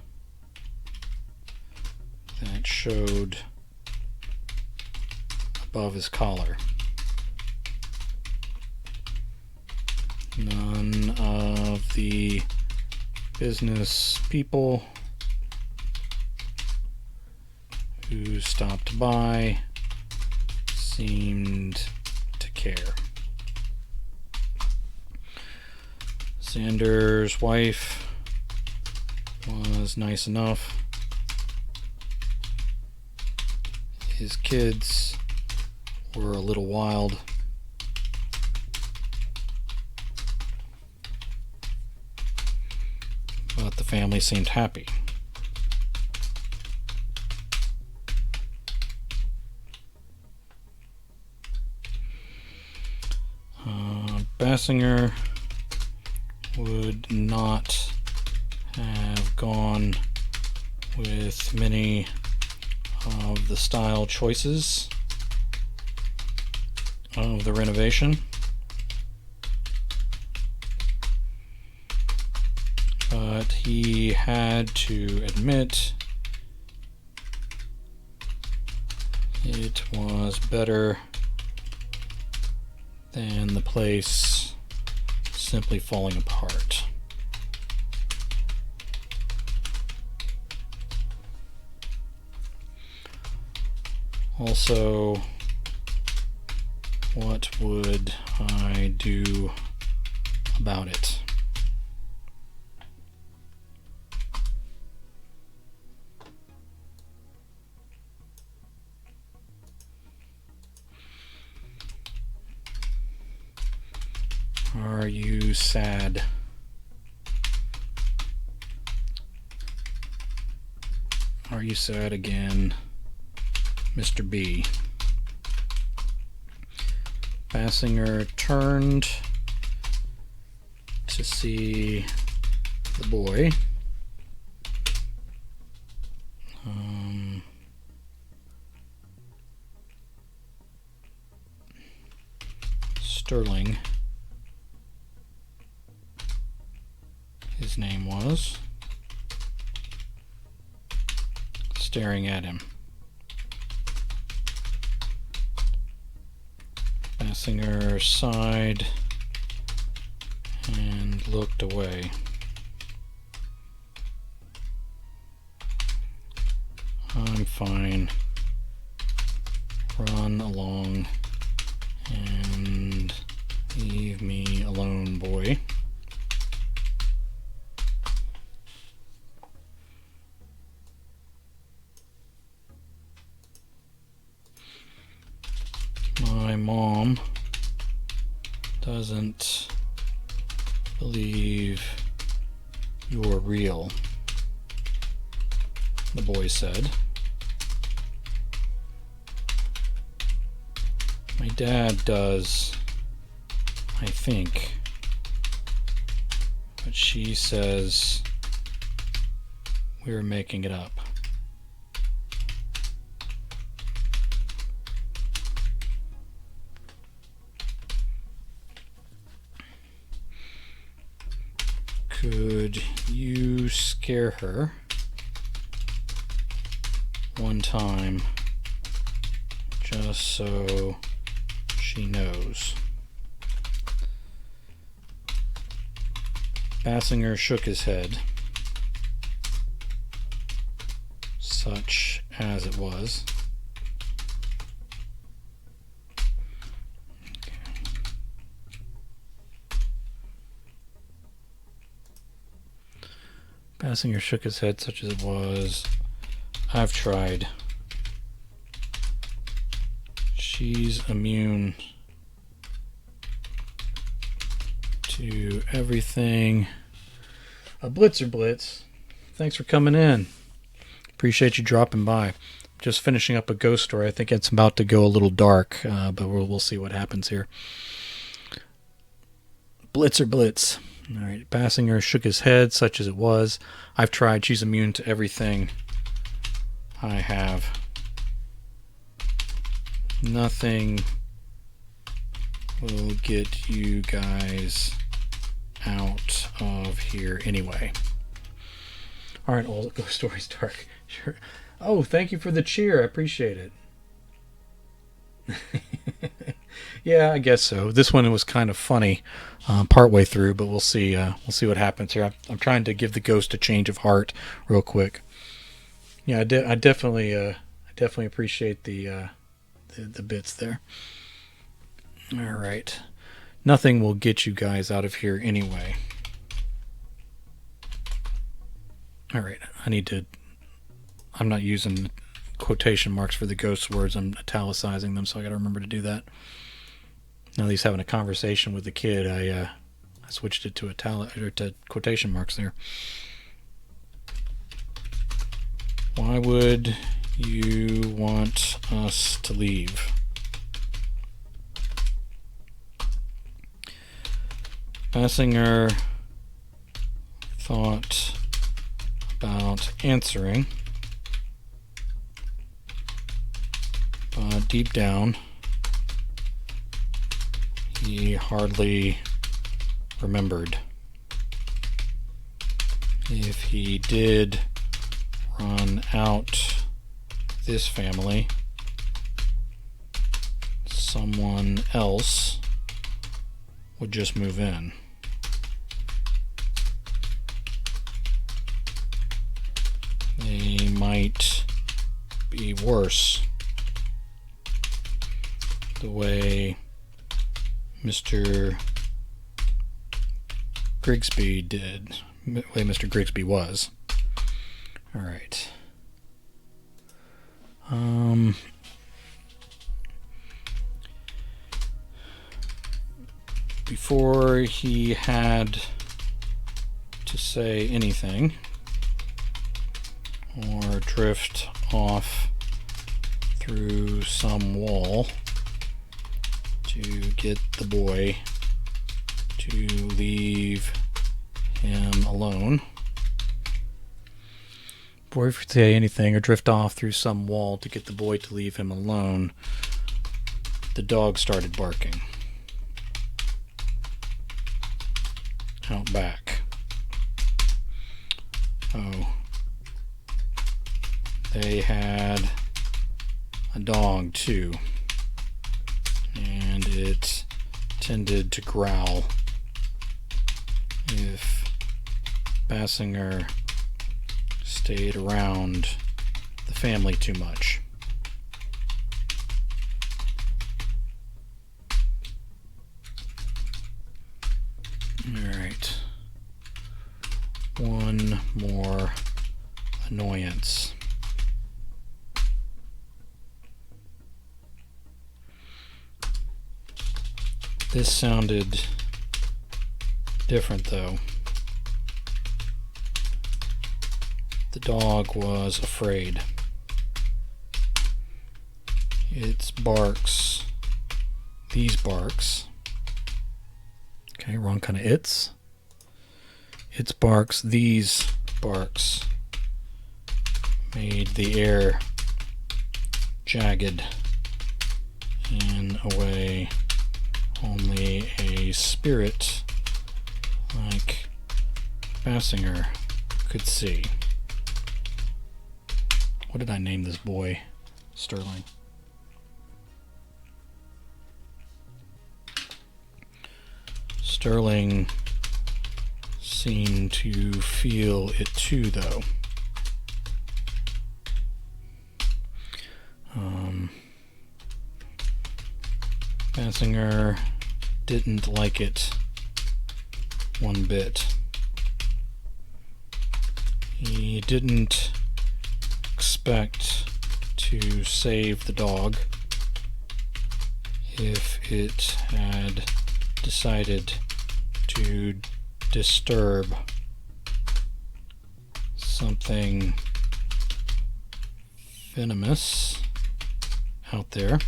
that showed above his collar. None of the business people who stopped by seemed to care. Sander's wife was nice enough. His kids were a little wild. But the family seemed happy. Basinger would not have gone with many of the style choices of the renovation, but he had to admit it was better than the place simply falling apart. Also, what would I do about it? sad? Are you sad again, Mr. B? Basinger turned to see the boy. Sterling, his name was, staring at him. Basinger sighed and looked away. I'm fine. Run along and leave me alone, boy. My mom doesn't believe you're real, the boy said. My dad does, I think, but she says we're making it up. Could you scare her one time just so she knows? Basinger shook his head, such as it was. Basinger shook his head, such as it was. I've tried. She's immune to everything. A Blitzer Blitz, thanks for coming in. Appreciate you dropping by. Just finishing up a ghost story. I think it's about to go a little dark, but we'll see what happens here. Blitzer Blitz. All right. Basinger shook his head, such as it was. I've tried. She's immune to everything. I have. Nothing will get you guys out of here anyway. All right, all ghost stories dark. Sure. Oh, thank you for the cheer. I appreciate it. Yeah, I guess so. This one was kind of funny partway through, but we'll see. We'll see what happens here. I'm trying to give the ghost a change of heart real quick. Yeah, I definitely appreciate the bits there. All right, nothing will get you guys out of here anyway. All right, I'm not using quotation marks for the ghost words. I'm italicizing them, so I got to remember to do that. Now that he's having a conversation with the kid, I switched it to to quotation marks there. Why would you want us to leave? Basinger thought about answering, but deep down, he hardly remembered. If he did run out this family, someone else would just move in. They might be worse, the way Mr. Grigsby did, the way Mr. Grigsby was. All right. before he had to say anything or drift off through some wall to get the boy to leave him alone. Before he could say anything or drift off through some wall to get the boy to leave him alone, the dog started barking. Out back. Oh. They had a dog too, and it tended to growl if Basinger stayed around the family too much. Alright. One more annoyance. This sounded different though. The dog was afraid. Its barks, these barks, okay, wrong kind of its barks, these barks, made the air jagged in a way only a spirit like Basinger could see. What did I name this boy? Sterling. Sterling seemed to feel it too, though. Basinger didn't like it one bit. He didn't expect to save the dog if it had decided to disturb something venomous out there.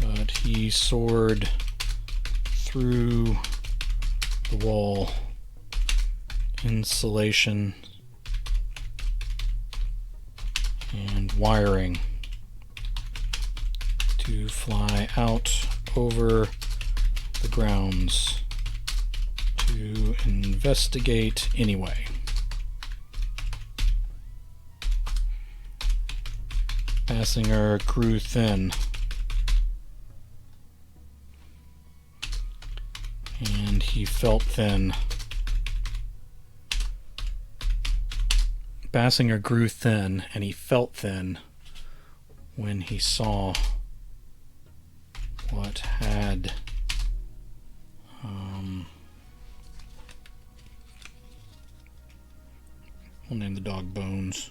But he soared through the wall insulation and wiring to fly out over the grounds to investigate anyway. Basinger grew thin, and he felt thin. Basinger grew thin, and he felt thin when he saw what had we'll name the dog Bones.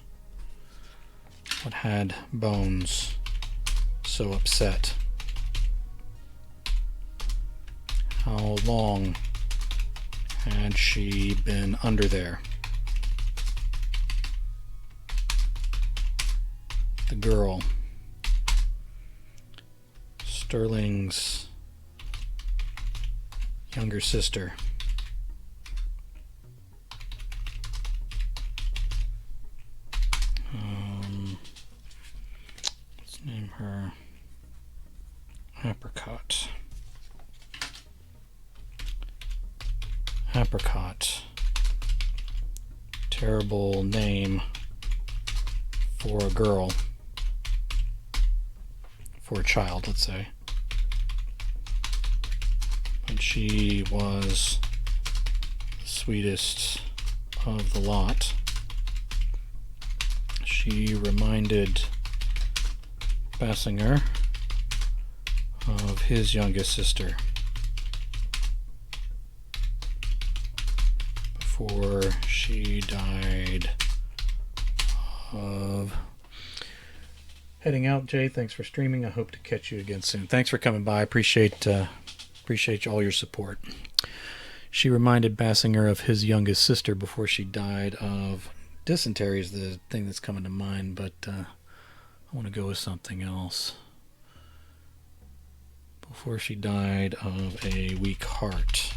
What had Bones so upset? How long had she been under there? The girl, Sterling's younger sister. Let's name her Apricot. Apricot. Terrible name for a girl. For a child, let's say. But she was the sweetest of the lot. She reminded Basinger of his youngest sister before she died of heading out, Jay. Thanks for streaming. I hope to catch you again soon. Thanks for coming by. Appreciate all your support. She reminded Basinger of his youngest sister before she died of dysentery is the thing that's coming to mind, but I want to go with something else. Before she died of a weak heart.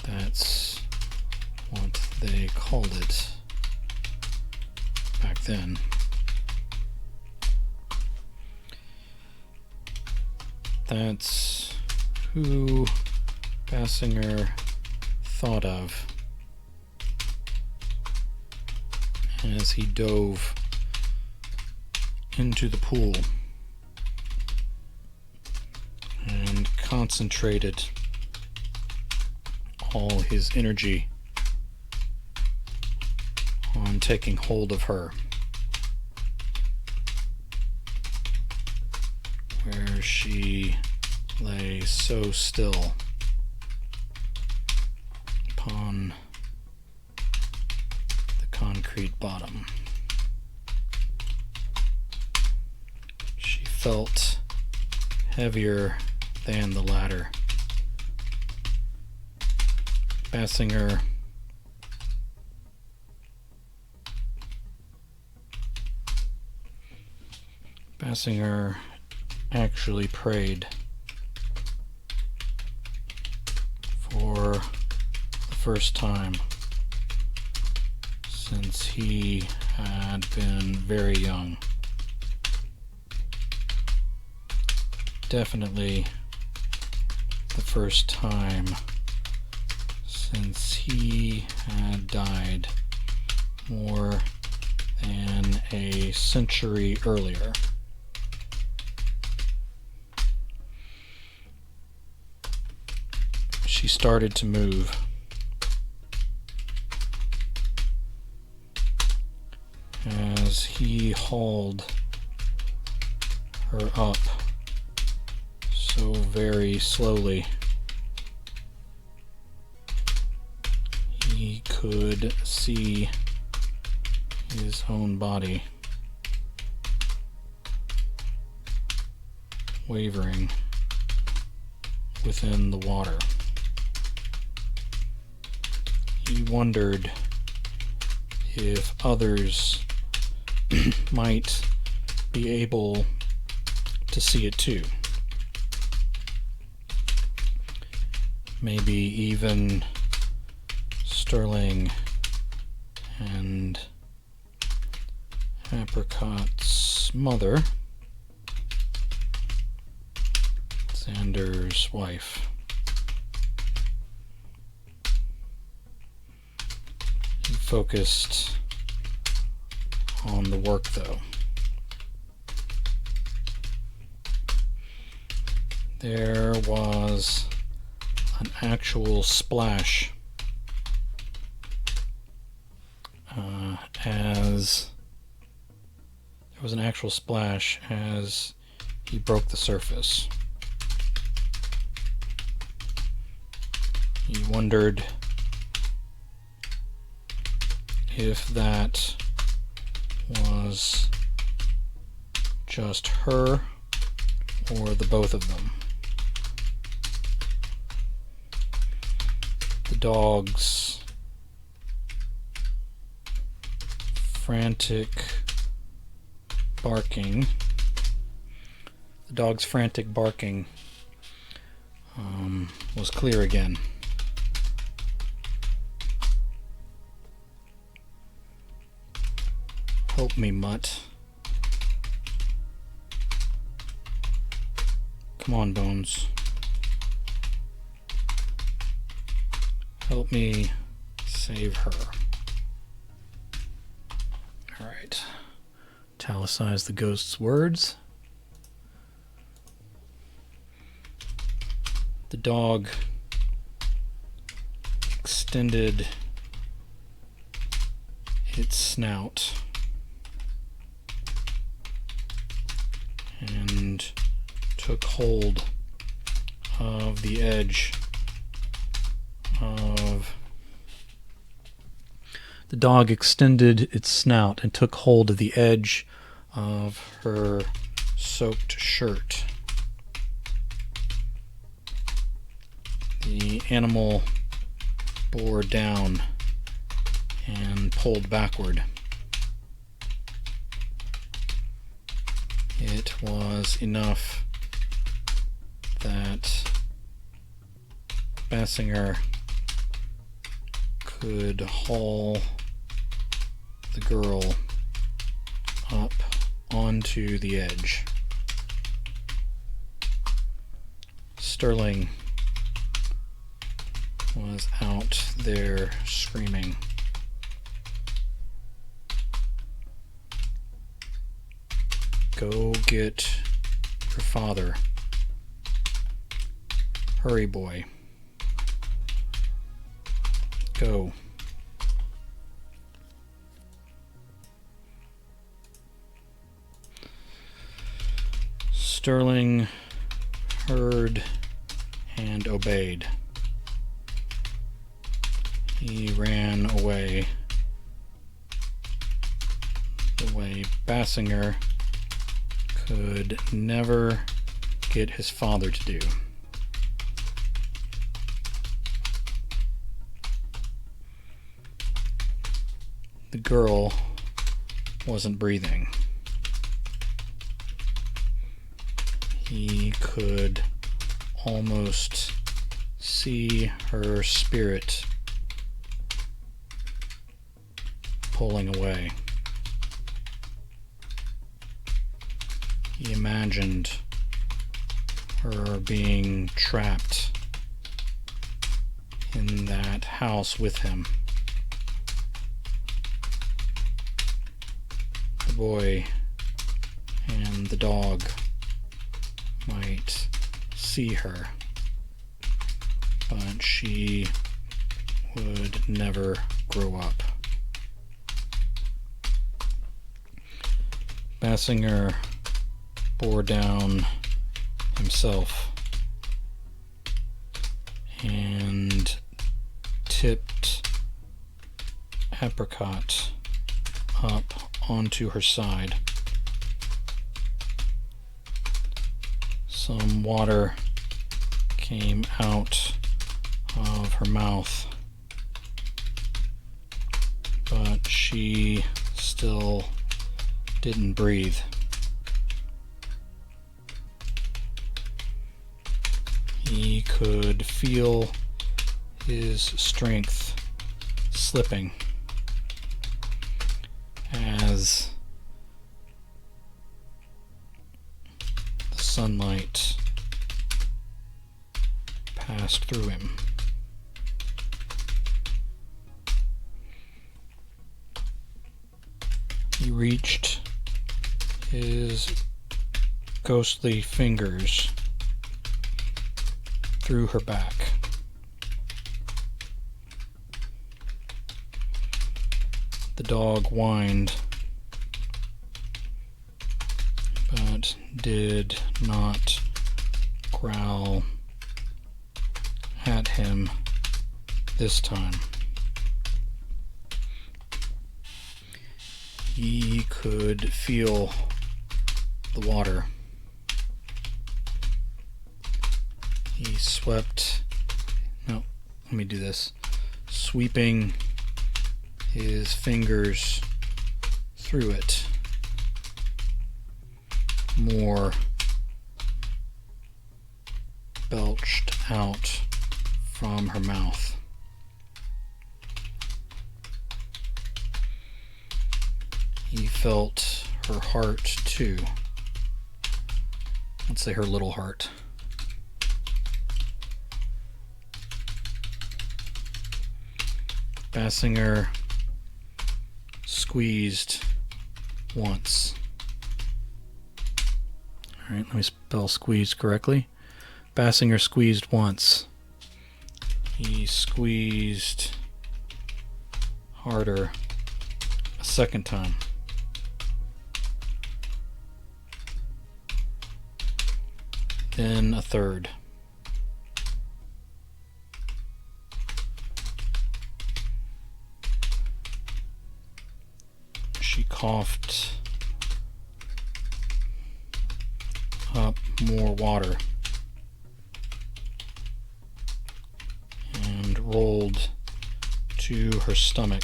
That's what they called it back then. That's who Basinger thought of as he dove into the pool and concentrated all his energy on taking hold of her, where she lay so still upon the concrete bottom. She felt heavier than the ladder. Basinger actually prayed for the first time since he had been very young. Definitely the first time since he had died more than a century earlier. She started to move. As he hauled her up so very slowly, he could see his own body wavering within the water. He wondered if others might be able to see it too. Maybe even Sterling and Apricot's mother, Xander's wife. He focused on the work, though. There was an actual splash as he broke the surface. He wondered if that was just her or the both of them. The dog's frantic barking was clear again. Help me, Mutt. Come on, Bones. Help me save her. Alright. Italicize the ghost's words. The dog extended its snout and took hold of the edge of The dog extended its snout and took hold of the edge of her soaked shirt. The animal bore down and pulled backward. It was enough that Basinger could haul the girl up onto the edge. Sterling was out there screaming. Go get your father. Hurry, boy. Go. Sterling heard and obeyed. He ran away the way Basinger could never get his father to do. The girl wasn't breathing. He could almost see her spirit pulling away. He imagined her being trapped in that house with him. The boy and the dog might see her, but she would never grow up. Basinger bore down himself and tipped Apricot up onto her side. Some water came out of her mouth, but she still didn't breathe. He could feel his strength slipping as the sunlight passed through him. He reached his ghostly fingers through her back. The dog whined, but did not growl at him this time. He could feel the water. He swept, no, let me do this, sweeping his fingers through it. More belched out from her mouth. He felt her heart too. Let's say her little heart. Basinger squeezed once. Alright, let me spell squeezed correctly. Basinger squeezed once. He squeezed harder a second time. Then a third. coughed up more water and rolled to her stomach.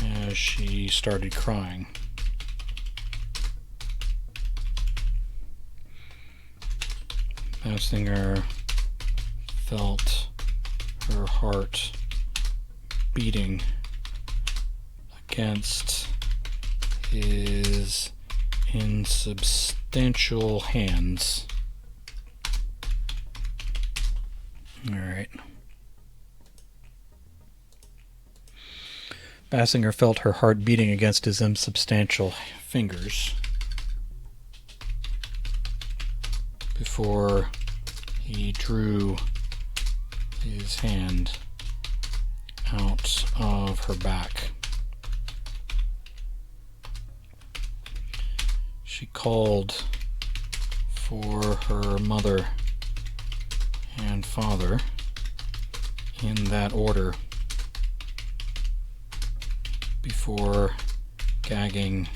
As she started crying. Basinger felt her heart beating against his insubstantial hands. All right. Basinger felt her heart beating against his insubstantial fingers before he drew his hand out of her back. She called for her mother and father in that order before gagging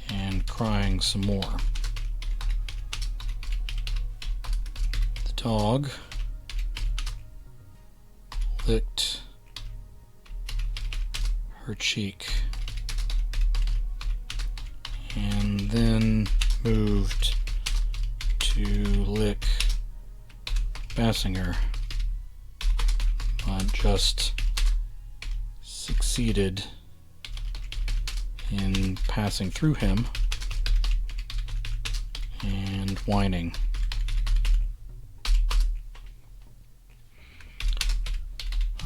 and crying some more. The dog licked her cheek and then moved to lick Basinger, but just succeeded in passing through him and whining.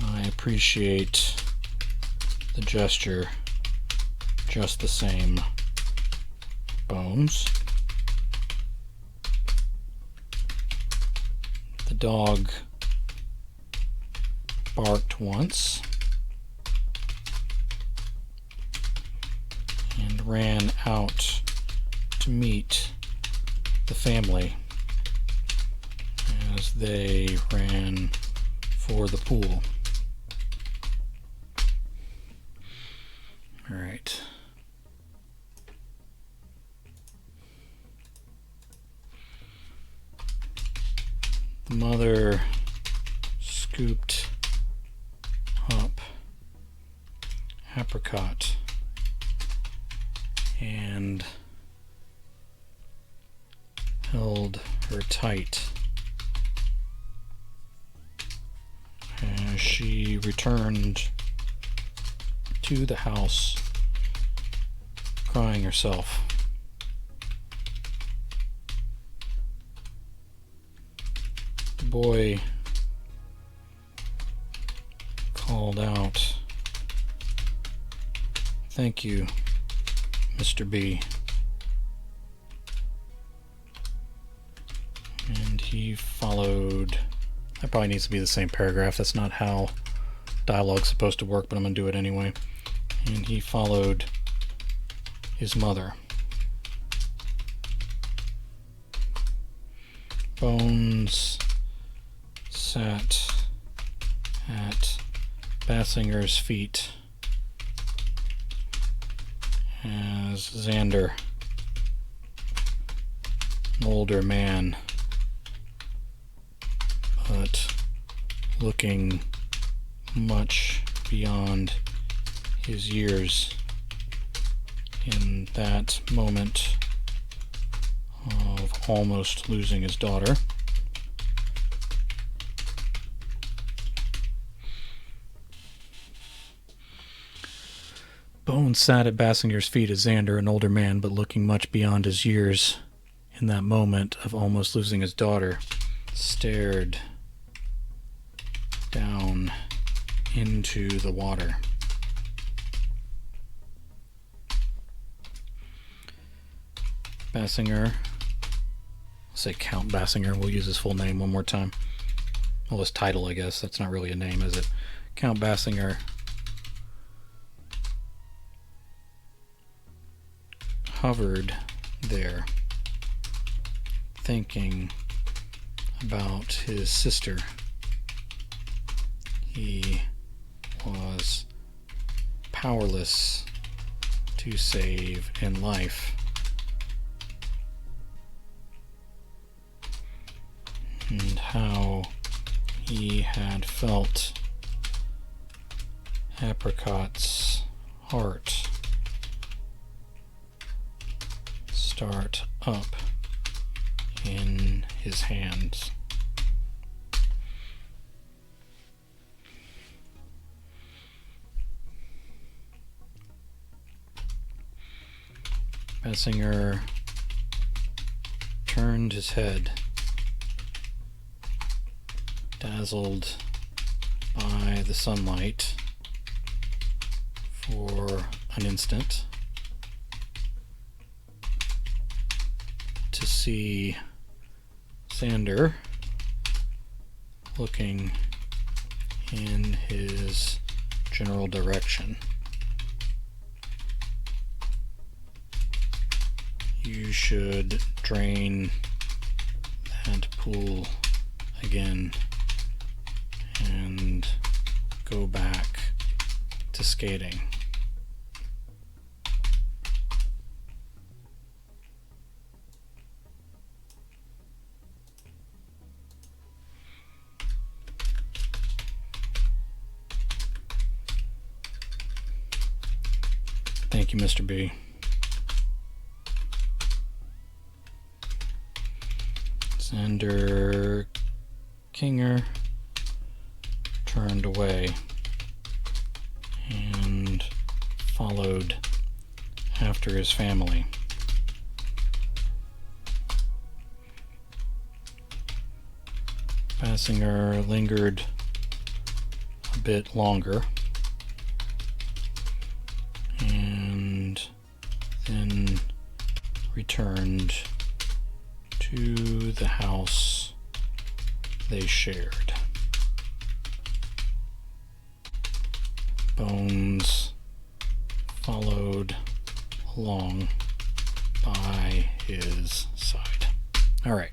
I appreciate the gesture just the same, Bones. The dog barked once and ran out to meet the family as they ran for the pool. All right. The mother scooped up Apricot and held her tight as she returned to the house, crying herself. The boy called out, "Thank you, Mr. B." And he followed. That probably needs to be the same paragraph. That's not how dialogue's supposed to work, but I'm going to do it anyway. And he followed his mother. Bones sat at Basinger's feet as Xander, an older man, but looking much beyond his years in that moment of almost losing his daughter, Bones sat at Basinger's feet as Xander, an older man but looking much beyond his years in that moment of almost losing his daughter, stared down into the water. Basinger, I'll say Count Basinger, we'll use his full name one more time. Well, his title, I guess. That's not really a name, is it? Count Basinger hovered there, thinking about his sister. He powerless to save in life. And how he had felt Apricot's heart start up in his hands. Bessinger turned his head, dazzled by the sunlight for an instant, to see Sander looking in his general direction. You should drain that pool again and go back to skating. Thank you, Mr. B. Sander Kinger turned away and followed after his family. Bessinger lingered a bit longer and then returned to the house they shared. Bones followed along by his side. All right.